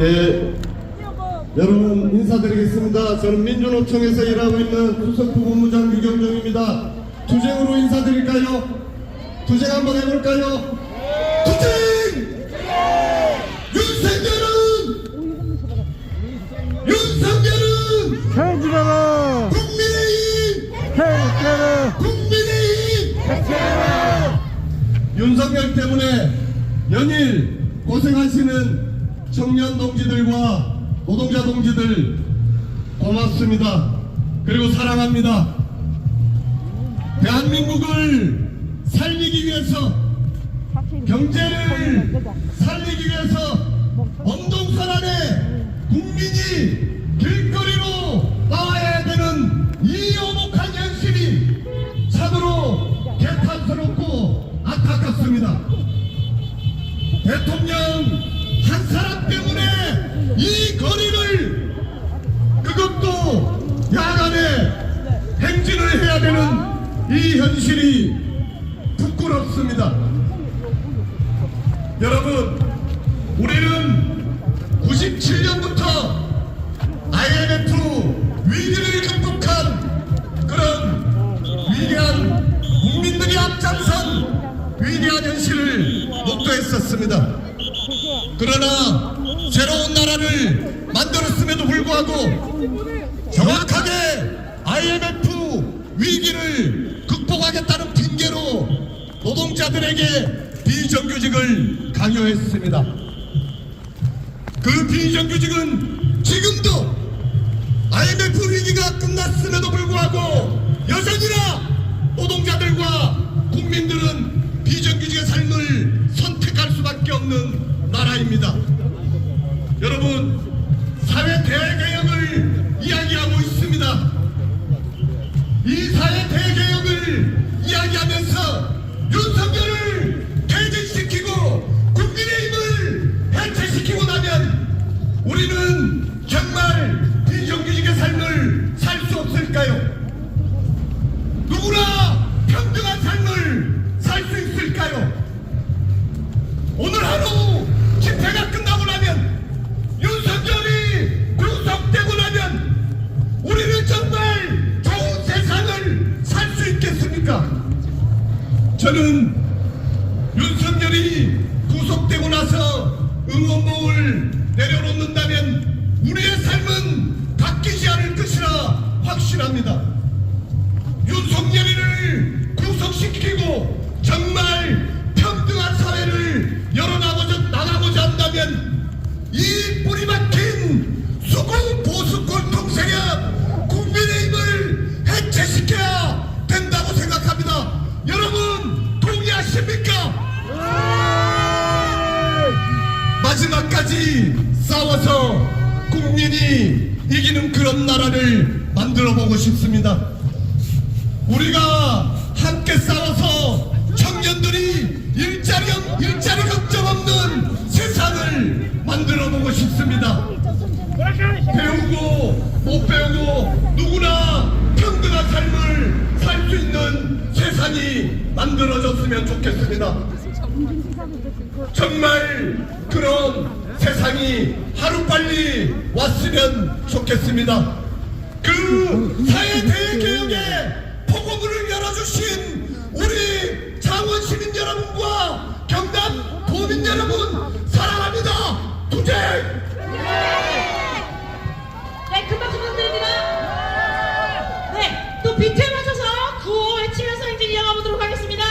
예, 여러분 인사드리겠습니다. 저는 민주노총에서 일하고 있는 수석부 본부장 유경정입니다. 투쟁으로 인사드릴까요? 투쟁 한번 해볼까요? 투쟁! 윤석열은 국민의힘 윤석열 때문에 연일 고생하시는 청년 동지들과 노동자 동지들 고맙습니다. 그리고 사랑합니다. 대한민국을 살리기 위해서, 경제를 살리기 위해서 엄동선 안에 국민이 길거리로 나와야 되는 이 오목한 현실이 참으로 개탄스럽고 안타깝습니다. 대통령 한 사람 때문에 이 거리를, 그것도 야간에 행진을 해야 되는 이 현실이 부끄럽습니다. 여러분, 우리는 97년부터 IMF 위기를 극복한 그런 위대한, 국민들이 앞장선 위대한 현실을 목도했었습니다. 그러나 새로운 나라를 만들었음에도 불구하고 정확하게 IMF 위기를 극복하겠다는 핑계로 노동자들에게 비정규직을 강요했습니다. 그 비정규직은 지금도 IMF 위기가 끝났음에도 불구하고 여전히나 노동자들과 국민들은 비정규직의 삶을 선택할 수밖에 없는 나라입니다. 여러분, 사회 대개혁을 이야기하고 있습니다. 이 사회 대개혁을 이야기하면서 윤석열을 퇴진시키고 국민의힘을 해체시키고 나면 우리는 정말 비정규직의 삶을 살 수 없을까요? 누구나 평등한 삶을 살 수 있을까요? 오늘 하루 집회가 끝나고 나면, 윤석열이 구속되고 나면 우리는 정말 좋은 세상을 살 수 있겠습니까? 저는 윤석열이 구속되고 나서 응원봉을 내려놓는다면 우리의 삶은 바뀌지 않을 것이라 확신합니다. 윤석열이를 구속시키고 정말 평등한 사회를 열어나가고자 한다면 이 뿌리 박힌 수구 보수권 통세력 국민의힘을 해체시켜야 된다고 생각합니다. 여러분, 동의하십니까? 마지막까지 싸워서 국민이 이기는 그런 나라를 만들어 보고 싶습니다. 우리가 함께 싸워서 청년들이 일자리 걱정 없는 세상을 만들어 보고 싶습니다. 배우고 못 배우고 누구나 평등한 삶을 살 수 있는 세상이 만들어졌으면 좋겠습니다. 정말 그런 세상이 하루빨리 왔으면 좋겠습니다. 그 사회 대개혁에 포고문을 열어주신 우리 창원 시민 여러분과 경남 도민 여러분 사랑합니다. 투쟁! 네, 큰 박수 부탁드립니다. 네, 또 비트에 맞춰서 구호 외치면서 행진 이어가 보도록 하겠습니다.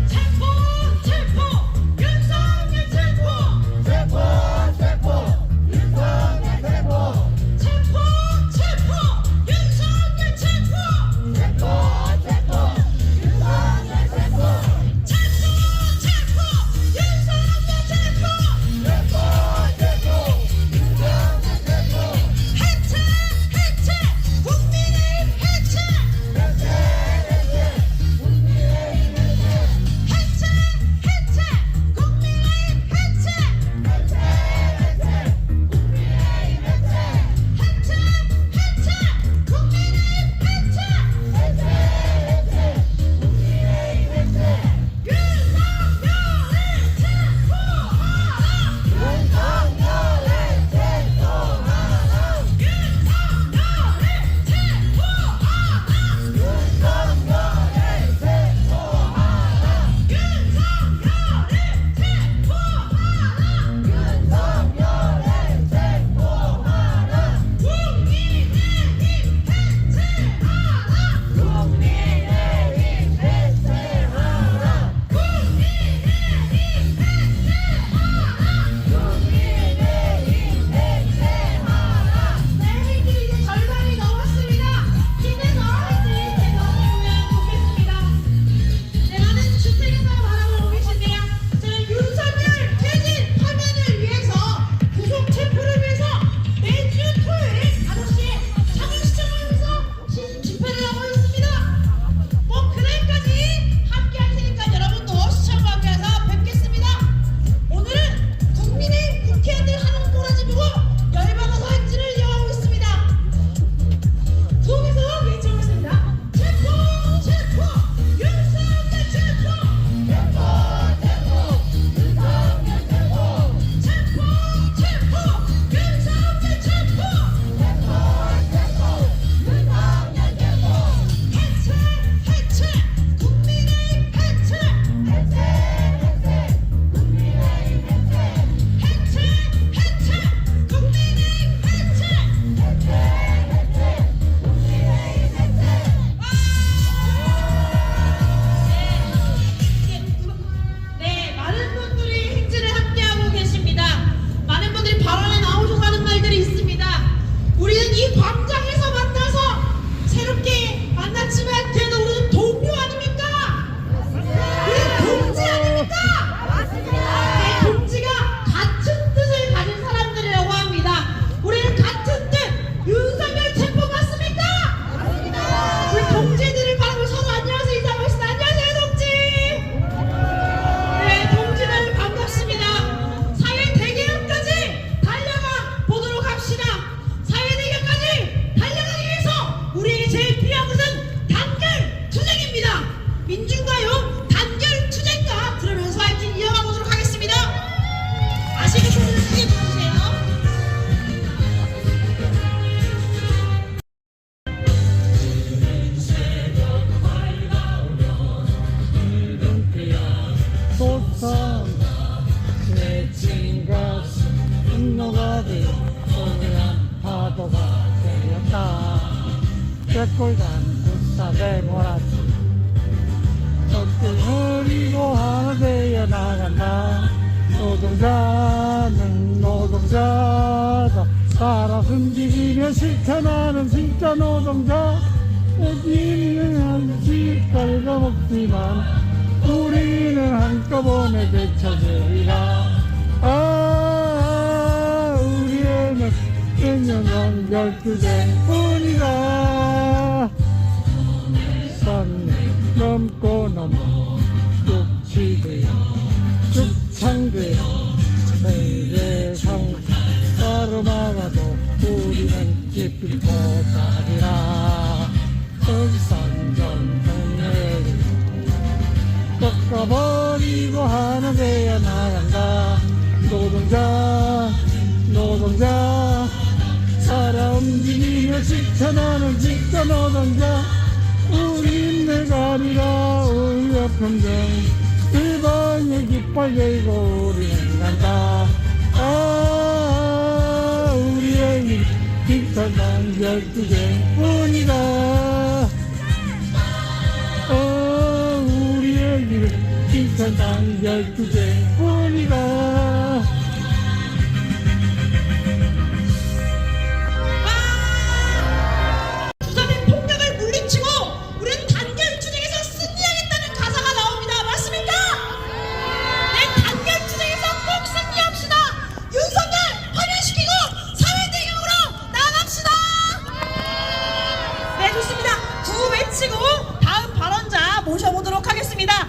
체포! 체포! 윤석열 체포! 체포! 체포! 개꿀단 부산에 몰았지 손등 흐리고 하늘에 나간다 노동자는 노동자다 살아 숨기며 실천하는 진짜 노동자 여기는 한식 갉아먹지만 우리는 한꺼번에 되찾으리라 우리에는 생명은 12개뿐이다 산 넘고 넘어 뚝치되어 죽창되어 세계상 따로막아도 우리는 기필보살이라 성산전통을 꺾어버리고 하늘에 나간다 노동자 살아 움직이며 실천하는 진짜 노동자 우린 내가 아니라 우리가 평생 일반의 깃발 들고 우리는 간다 우리의 길 깃발만 12개뿐이다 우리의 길 깃발만 12개뿐이다 부산의 폭력을 물리치고 우리는 단결투쟁에서 승리하겠다는 가사가 나옵니다. 맞습니까? 네, 단결투쟁에서 꼭 승리합시다. 윤석열 파면시키고 사회대응으로 나갑시다. 네, 좋습니다. 구호 외치고 다음 발언자 모셔보도록 하겠습니다.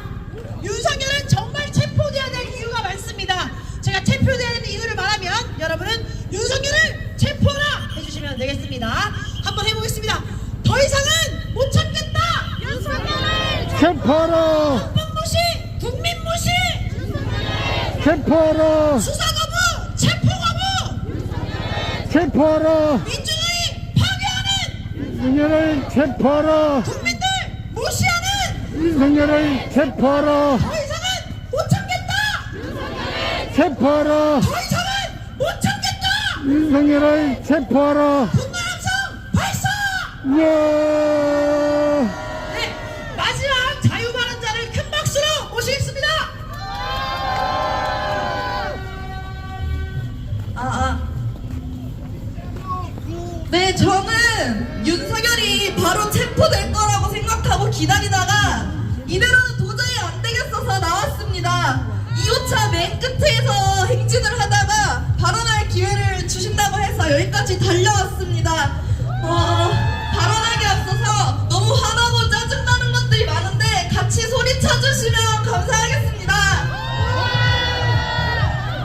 윤석열은 정말 체포돼야 될 이유가 많습니다. 제가 체포돼야 되는 이유를 말하면 여러분은 윤석열을 체포하라 해주시면 되겠습니다. 한번 해보겠습니다. 더 이상은 못 참겠다. 윤석열을 체포하라 헌법무시, 국민무시, 체포하라 수사거부, 체포거부, 체포하라 민주주의 파괴하는 윤석열을 체포하라 국민들 무시하는 윤석열을 체포하라 더 이상은 못 참겠다. 체포하라 더 이상은 못 참겠다. 윤석열을 체포하라 분노함성 발사. 예. 네, 마지막 자유발언자를 큰 박수로 모시겠습니다. 네, 저는 윤석열이 바로 체포될 거라고 생각하고 기다리다가 이대로는 도저히 안 되겠어서 나왔습니다. 2호차 맨 끝에서 행진을 하다가 발언할 기회를 주신다고 해서 여기까지 달려왔습니다. 발언하기 앞서서 너무 화나고 짜증나는 것들이 많은데 같이 소리쳐 주시면 감사하겠습니다.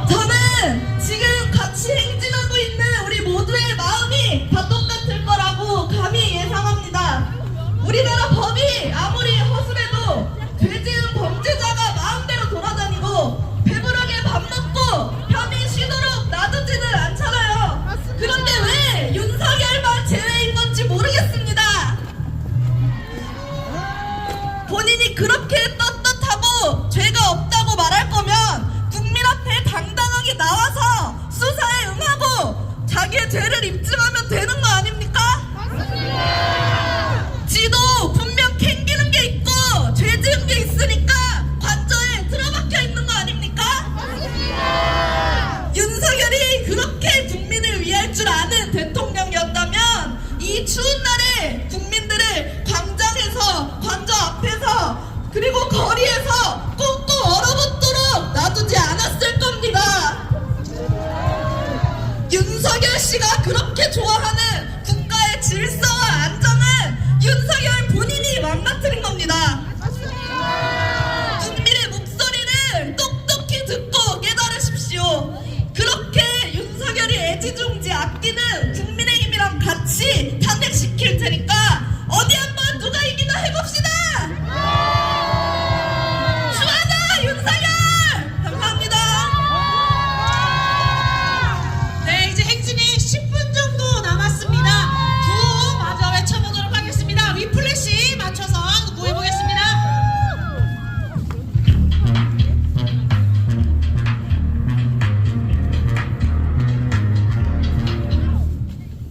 저는 지금 같이 행진하고 있는 우리 모두의 마음이 다 똑같을 거라고 감히 예상합니다. 우리나라 법이 아무리 허술해도 죄 지은 범죄자가 마음대로 돌아다니고 배부르게 밥 먹고 편히 쉬도록 놔두지는 않잖아요. 그런데 왜 윤석열만 제외인 건지 모르겠습니다. 본인이 그렇게 떳떳하고 죄가 없다고 말할 거면 국민 앞에 당당하게 나와서 수사에 응하고 자기의 죄를 입증하면 되는 거 아닙니까? 지도 분명 캥기는 게 있고 죄 지은 게 있으니까 관저에 틀어박혀 있는 거 아닙니까? 윤석열이 그렇게 국민을 위할 줄 아는 대통령이었다면 이 추운 날에 국민들을 광장에서 관저 앞에서 그리고 거리에서 꽁꽁 얼어붙도록 놔두지 않았을 겁니다. 윤석열 씨가 그렇게 좋아하는 국가의 질서와 안정은 윤석열 본인이 망가뜨린 겁니다. 국민의 목소리를 똑똑히 듣고 깨달으십시오. 그렇게 윤석열이 애지중지 아끼는 국민의힘이랑 같이 탄핵시킬 테니까 어디 한번 누가 이기나 해봅시다. 수하자 윤석열! 감사합니다. 네, 이제 행진이 10분 정도 남았습니다. 구호 마저 외쳐보도록 하겠습니다. 리플래시 맞춰서 구호해보겠습니다.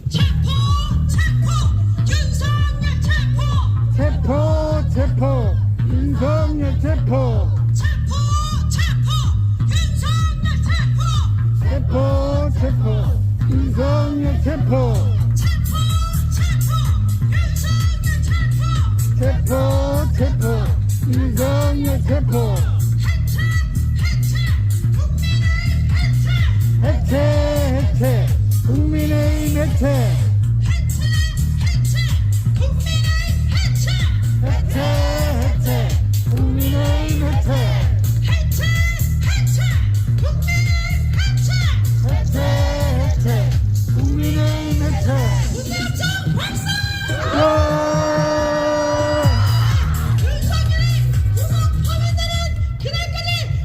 체포! 체포! 윤석열! 체포 윤석열 체포 해체 국민의힘 해체 국민의힘 해체 국민의힘 해체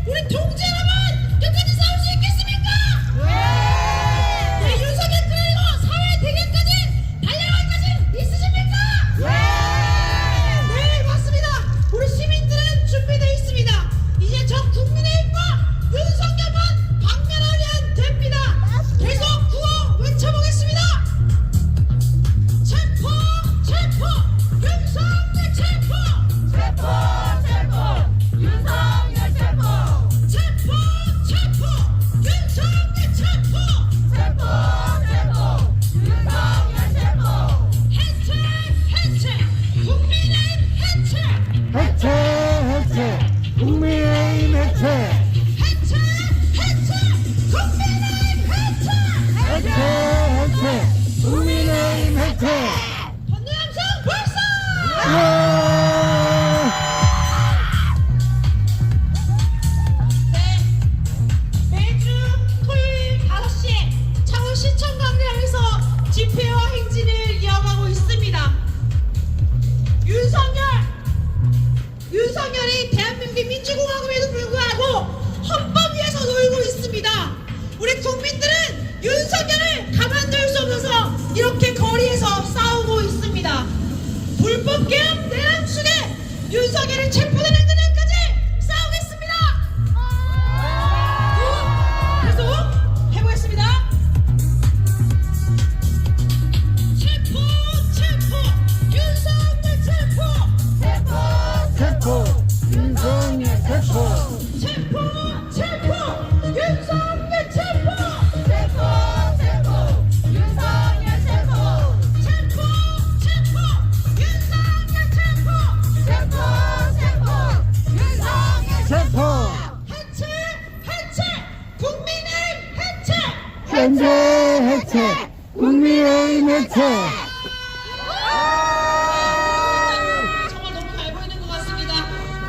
우리 동지 여러분 끝까지 싸울 수 있겠습니까? 네, 윤석열 끌고 사회 대결까지 달려갈 자신 있으십니까? 네, 맞습니다. 우리 시민들은 준비되어 있습니다. 이제 저 국민의힘과 윤석열만 박멸하면 됩니다. 계속 구호 외쳐보겠습니다. 체포 윤석열 체포 윤석열 체포 해체 국민의힘 해체 국민의힘 해체 번뇌함성 발사! 매주 토요일 5시에 창원시청 광장에서 집회와 행진을 이어가고 있습니다. 윤석열이 대한민국의 민주공화국에도 불구하고 헌법 위에서 놀고 있습니다. 우리 국민들은 윤석열을 가만둘 수 없어서 이렇게 거리에서 싸우고 있습니다. 불법 계엄 내란 속에 윤석열이 체포되는 그날까지 싸우겠습니다. 계속 해보겠습니다. 체포 윤석열 체포 윤석열 체포 윤석열 체포 해체 국민의힘 해체 현재 해체 국민의힘 해체 정말 너무 잘 보이는 것 같습니다.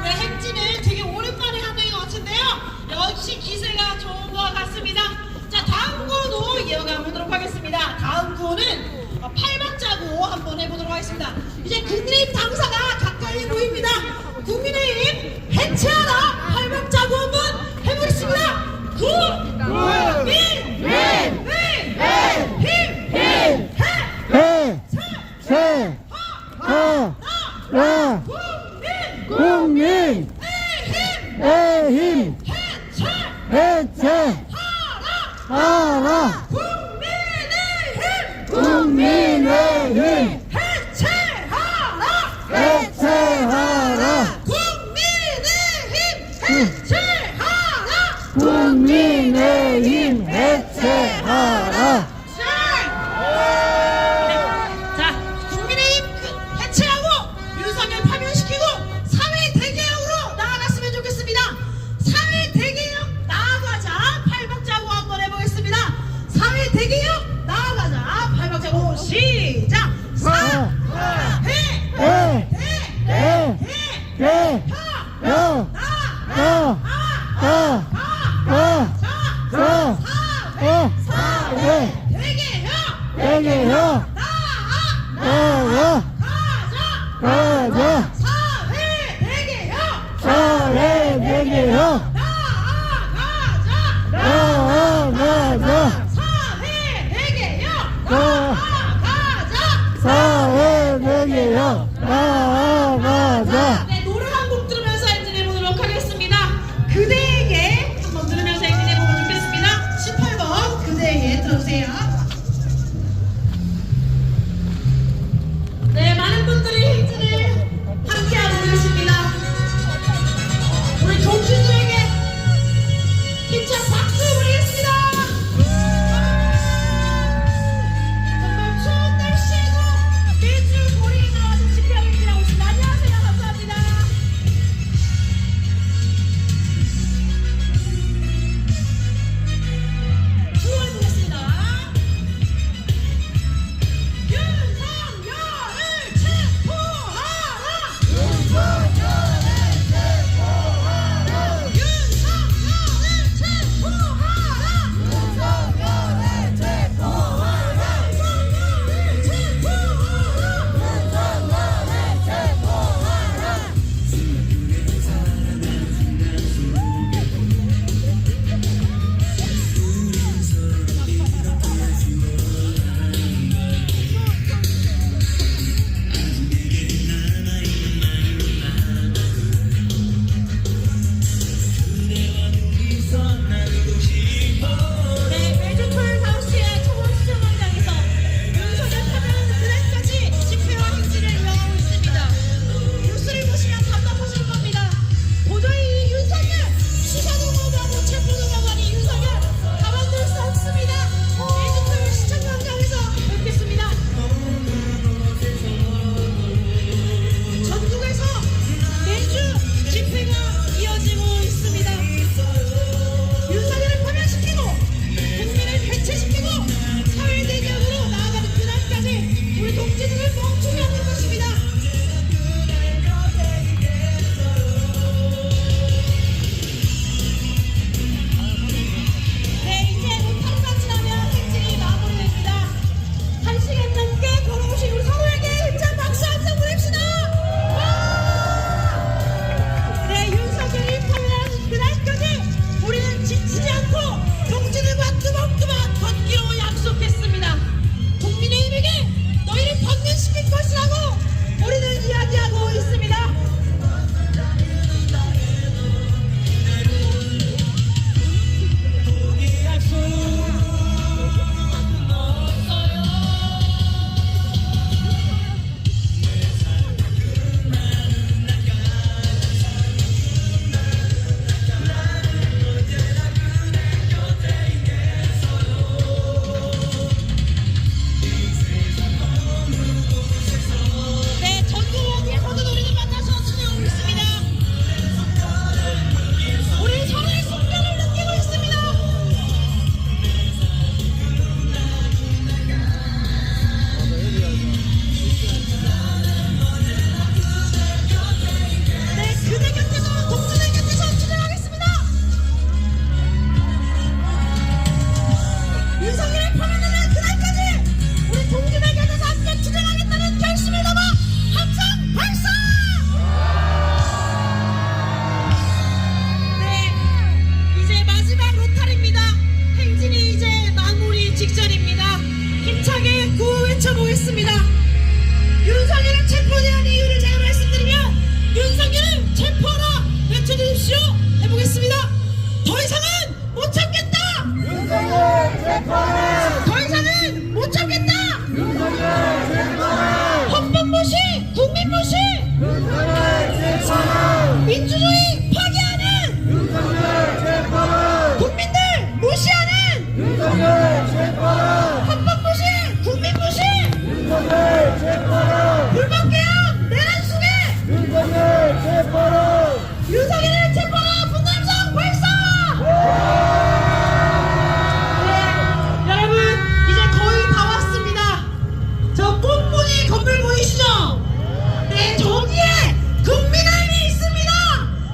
우리 행진을 되게 오랜만에 하는 것 같은데요. 역시 기세가 좋은 것 같습니다. 자, 다음 구호도 이어가 보도록 하겠습니다. 다음 구호는 8박자 구호 한번 해보도록 하겠습니다. 이제 국민의힘 당사가 가까이 보입니다. 국민의힘 해체하라 8박자 구호 한번 해보겠습니다. 국민의힘 해체하라 국민의힘 해체하라 국민의힘 해체하라 자, 국민의힘 해체하고 윤석열 파면시키고 사회 대개혁으로 나아갔으면 좋겠습니다. 사회 대개혁 나아가자 8박자고 한번 해보겠습니다. 사회 대개혁 나아가자 8박자고 시작. 대개혁 가자 사회 대개혁 나아가자 사회 대개혁 나아가자 네, 노래 한 곡 들으면서 행진해 보도록 하겠습니다. 그대에게 한번 들으면서 행진해 보면 좋겠습니다. 18번 그대에게 들어주세요. 네, 많은 분들이 행진을 함께하고 계십니다. 우리 동지들에게 힘찬 박수 보내겠습니다. 외쳐보겠습니다. 윤석열을 체포대한 이유를 제가 말씀드리면 윤석열을 체포하라 외쳐주십시오. 해보겠습니다. 더 이상은 못 참겠다. 더 이상은 못 참겠다. 헌법 무시, 국민 무시, 민주주의 파괴하는 국민들 무시하는 헌법 무시, 국민 무시, 불법개혁 내란 속에 윤석열을 체포하라 분남성 발사! 여러분 이제 거의 다 왔습니다. 저 뽕뽕이 건물 보이시죠? 네, 저기에 국민의힘이 있습니다.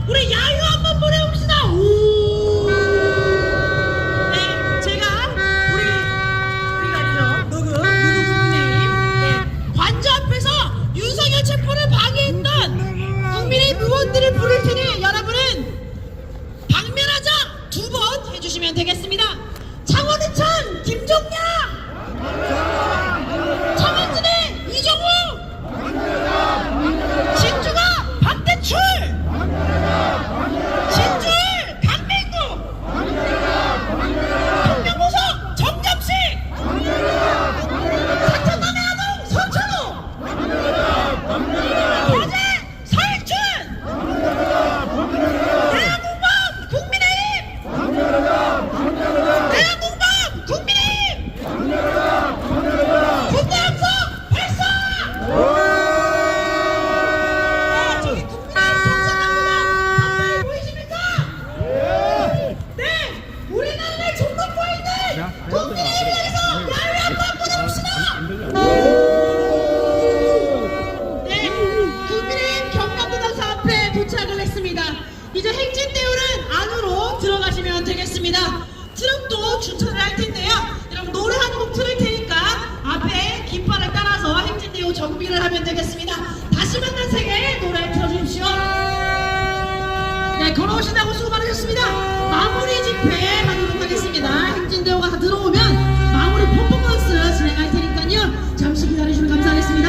우리 야유 한번 보내봅시다. 우. 네, 제가 우리가 아니죠. 누구 국민의힘 관저 앞에서 윤석열 체포를 방해했던 국민의힘 의원들을 부를 테니 여러분은 박멸하자 2번 해주시면 되겠습니다. 창원의천 김종량, 창원진의 이정우, 신주가 박대출, 신주을 강맹구, 동명보석 정점식, 사천남의 아동 서천호, 화재 서일춘, 대한공범 국민의힘, 대한공범 국민의힘, 분남성 발사! 저기 국민의힘 정상합니다. 한번에 보이십니까? 네! 우리나라의 총독부인들 국민의힘을 향해서 야외 한번 보내봅시다! 네! 국민의힘 경남도당사 앞에 도착을 했습니다. 이제 행진대로는 안으로 들어가시면 되겠습니다. 트럭도 주차를 할 텐데요. 여러분 노래 한 곡 틀을 테니까 앞에 깃발을 따라서 행진대로 정비를 하면 되겠습니다. 다시 만난 세계 노래 틀어주십시오. 네, 걸어오신다고 수고 많으셨습니다. 마무리 집회 하도록 하겠습니다. 행진대로가 다 들어오면 마무리 퍼포먼스 진행할 테니까요. 잠시 기다려주시면 감사하겠습니다.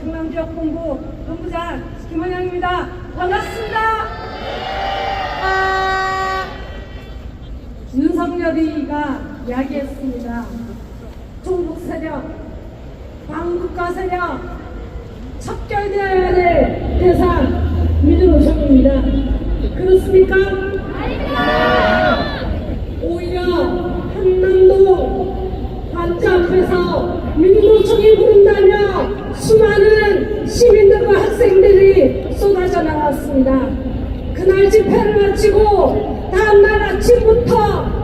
경남지역본부 본부장 김원영입니다. 반갑습니다. 윤석열이가 이야기했습니다. 종북 세력, 반국가 세력, 척결되어야 될 대상 민주노총입니다. 그렇습니까? 오히려 한남동 관저 앞에서 민주노총이 부른다며 수많은 시민들과 학생들이 쏟아져 나왔습니다. 그날 집회를 마치고 다음날 아침부터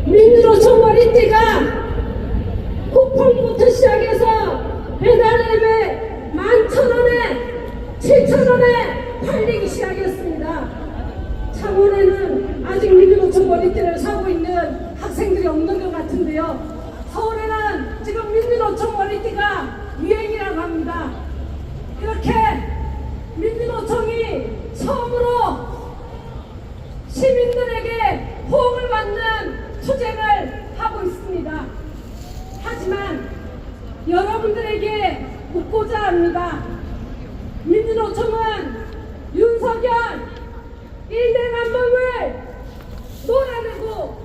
민주노총 머리띠가 쿠팡부터 시작해서 배달앱에 11,000원에 7,000원에 팔리기 시작했습니다. 창원에는 아직 민주노총 머리띠를 사고 있는 학생들이 없는 것 같은데요. 서울에는 지금 민주노총 머리띠가 유행이라고 합니다. 이렇게 민주노총이 처음으로 시민들에게 호응을 받는 투쟁을 하고 있습니다. 하지만 여러분들에게 묻고자 합니다. 민주노총은 윤석열 1대 남몽을 몰아내고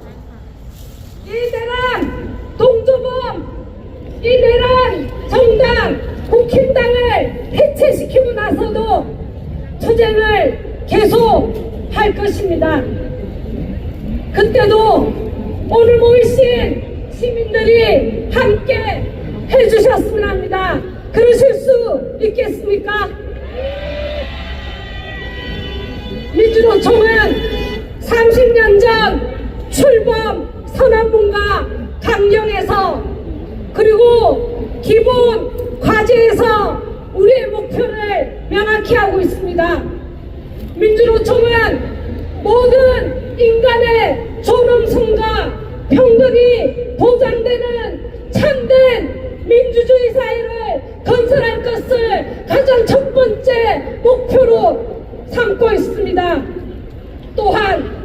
1대란 동조범, 1대란 정당, 국힘당을 해체시키고 나서도 투쟁을 계속할 것입니다. 그때도 오늘 모이신 시민들이 함께 해주셨으면 합니다. 그러실 수 있겠습니까? 민주노총은 30년 전 출범 선언문과 강령에서 그리고 기본 과제에서 우리의 목표를 명확히 하고 있습니다. 민주노총은 모든 인간의 존엄성과 평등이 보장되는 참된 민주주의 사회를 건설할 것을 가장 첫 번째 목표로 삼고 있습니다. 또한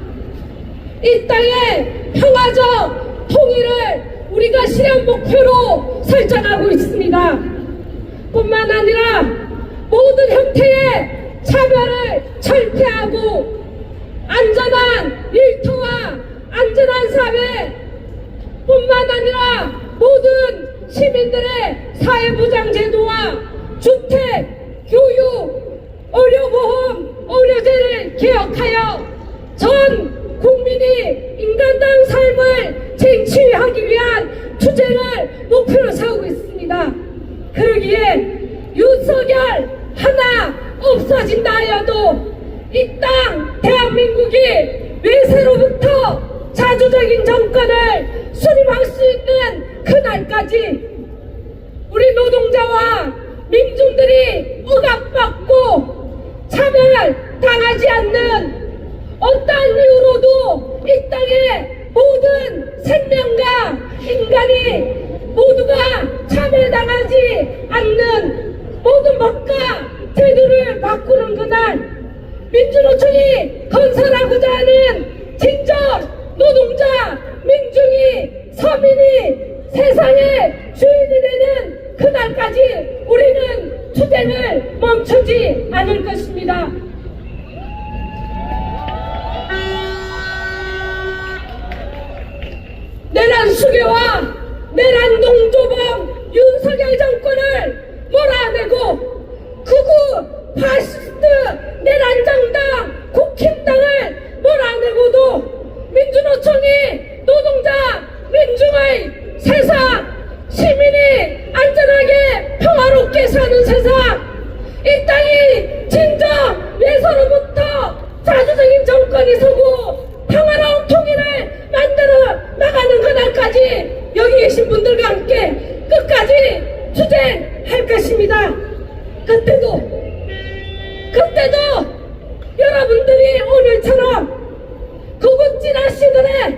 이 땅의 평화적 통일을 우리가 실현 목표로 설정하고 있습니다. 뿐만 아니라 모든 형태의 차별을 철폐하고 안전한 일터와 안전한 사회 뿐만 아니라 모든 시민들의 사회보장제도와 주택, 교육, 의료보험, 의료제를 개혁하여 전 국민이 인간다운 삶을 쟁취하기 위한 투쟁을 목표로 세우고 있습니다. 그러기에 윤석열 하나 없어진다 하여도 이 땅 대한민국이 외세로부터 자주적인 정권을 수립할 수 있는 그날까지 우리 노동자와 민중들이 억압받고 차별당하지 않는 어떠한 이유로도 이 땅의 모든 생명과 인간이 모두가 차별당하지 않는 모든 법과 제도를 바꾸는 그날 민주노총이 건설하고자 하는 진정 노동자, 민중이, 서민이 세상의 주인이 되는 그날까지 우리는 투쟁을 멈추지 않을 것입니다. 내란 수괴와 내란 농조범 윤석열 정권을 몰아내고 극우 파시스트 내란 정당 국힘당을 몰아내고도 민주노총이 노동자 민중의 세상 시민이 안전하게 평화롭게 사는 세상 이 땅이 진정 외서로부터 자주적인 정권이 서고 평화로운 통일을 만들어 나가는 그날까지 여기 계신 분들과 함께 끝까지 투쟁할 것입니다. 그때도 여러분들이 오늘처럼 구국진화 시들의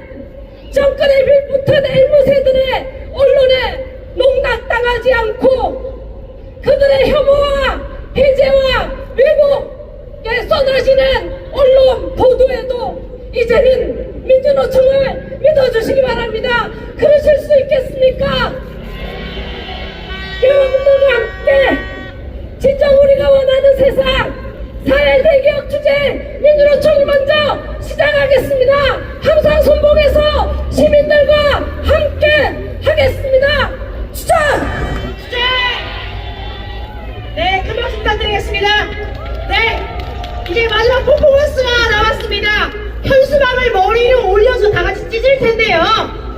정권에 빌붙은 앵무새들의 언론에 농락당하지 않고 그들의 혐오와 배제와 왜곡에 쏟아지는 언론 보도에도 이제는 민주노총을 믿어주시기 바랍니다. 그러실 수 있겠습니까? 여러분들과 함께 진짜 우리가 원하는 세상 사회대개혁 투쟁 민주노총이 먼저 시작하겠습니다. 항상 손목에서 시민들과 함께 하겠습니다. 추천! 네, 큰 박수 부탁드리겠습니다. 네, 이제 마지막 퍼포먼스가 나왔습니다. 현수막을 머리 위로 올려서 다 같이 찢을 텐데요.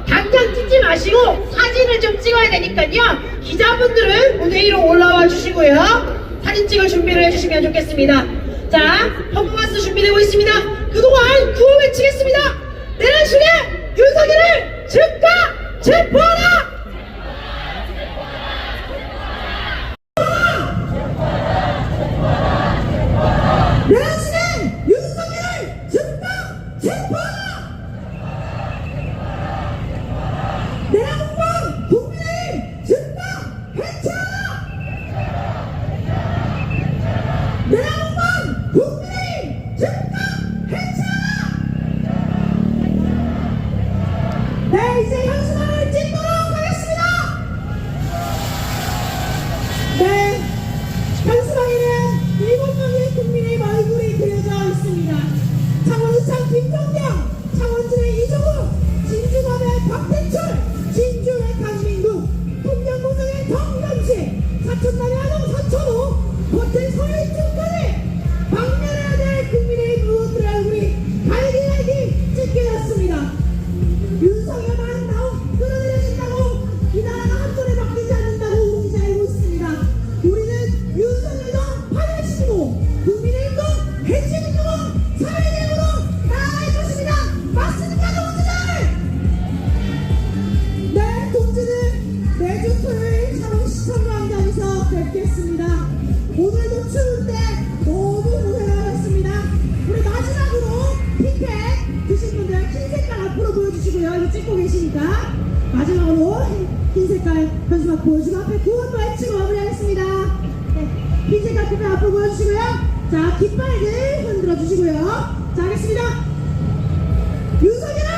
당장 찢지 마시고 사진을 좀 찍어야 되니까요. 기자분들은 무대 위로 올라와 주시고요. 사진 찍을 준비를 해주시면 좋겠습니다. 자, 퍼포먼스 준비되고 있습니다. 그동안 구호 외치겠습니다. 내란 중에 윤석열을 즉각 체포하라! 네, 이제 현수막을 찍도록 하겠습니다. 네, 현수막에는 7명의 국민의 얼굴이 그려져 있습니다. 창원의창 김종경, 창원진의 이정우, 진주갑의 박대철, 진주의 강민국, 통영고성의 정남식, 사천남의 아동 서천호, 호텔 서해중까지 박멸해야 될 국민의 무엇들의 얼굴이 갈기갈기 찢겨졌습니다. 윤석열만 끌어내린다고 이 나라가 한 손에 바뀌지 않는다고 우리 잘 알고 있습니다. 우리는 윤석열도 파멸시키고 국민의힘도 해체시키고 되십니까? 마지막으로 흰 색깔 현수막 보여주고 앞에 구호도 외치고 마무리하겠습니다. 네, 흰 색깔 깃발 앞으로 보여주시고요. 자, 깃발들 흔들어 주시고요. 자, 하겠습니다. 윤석열!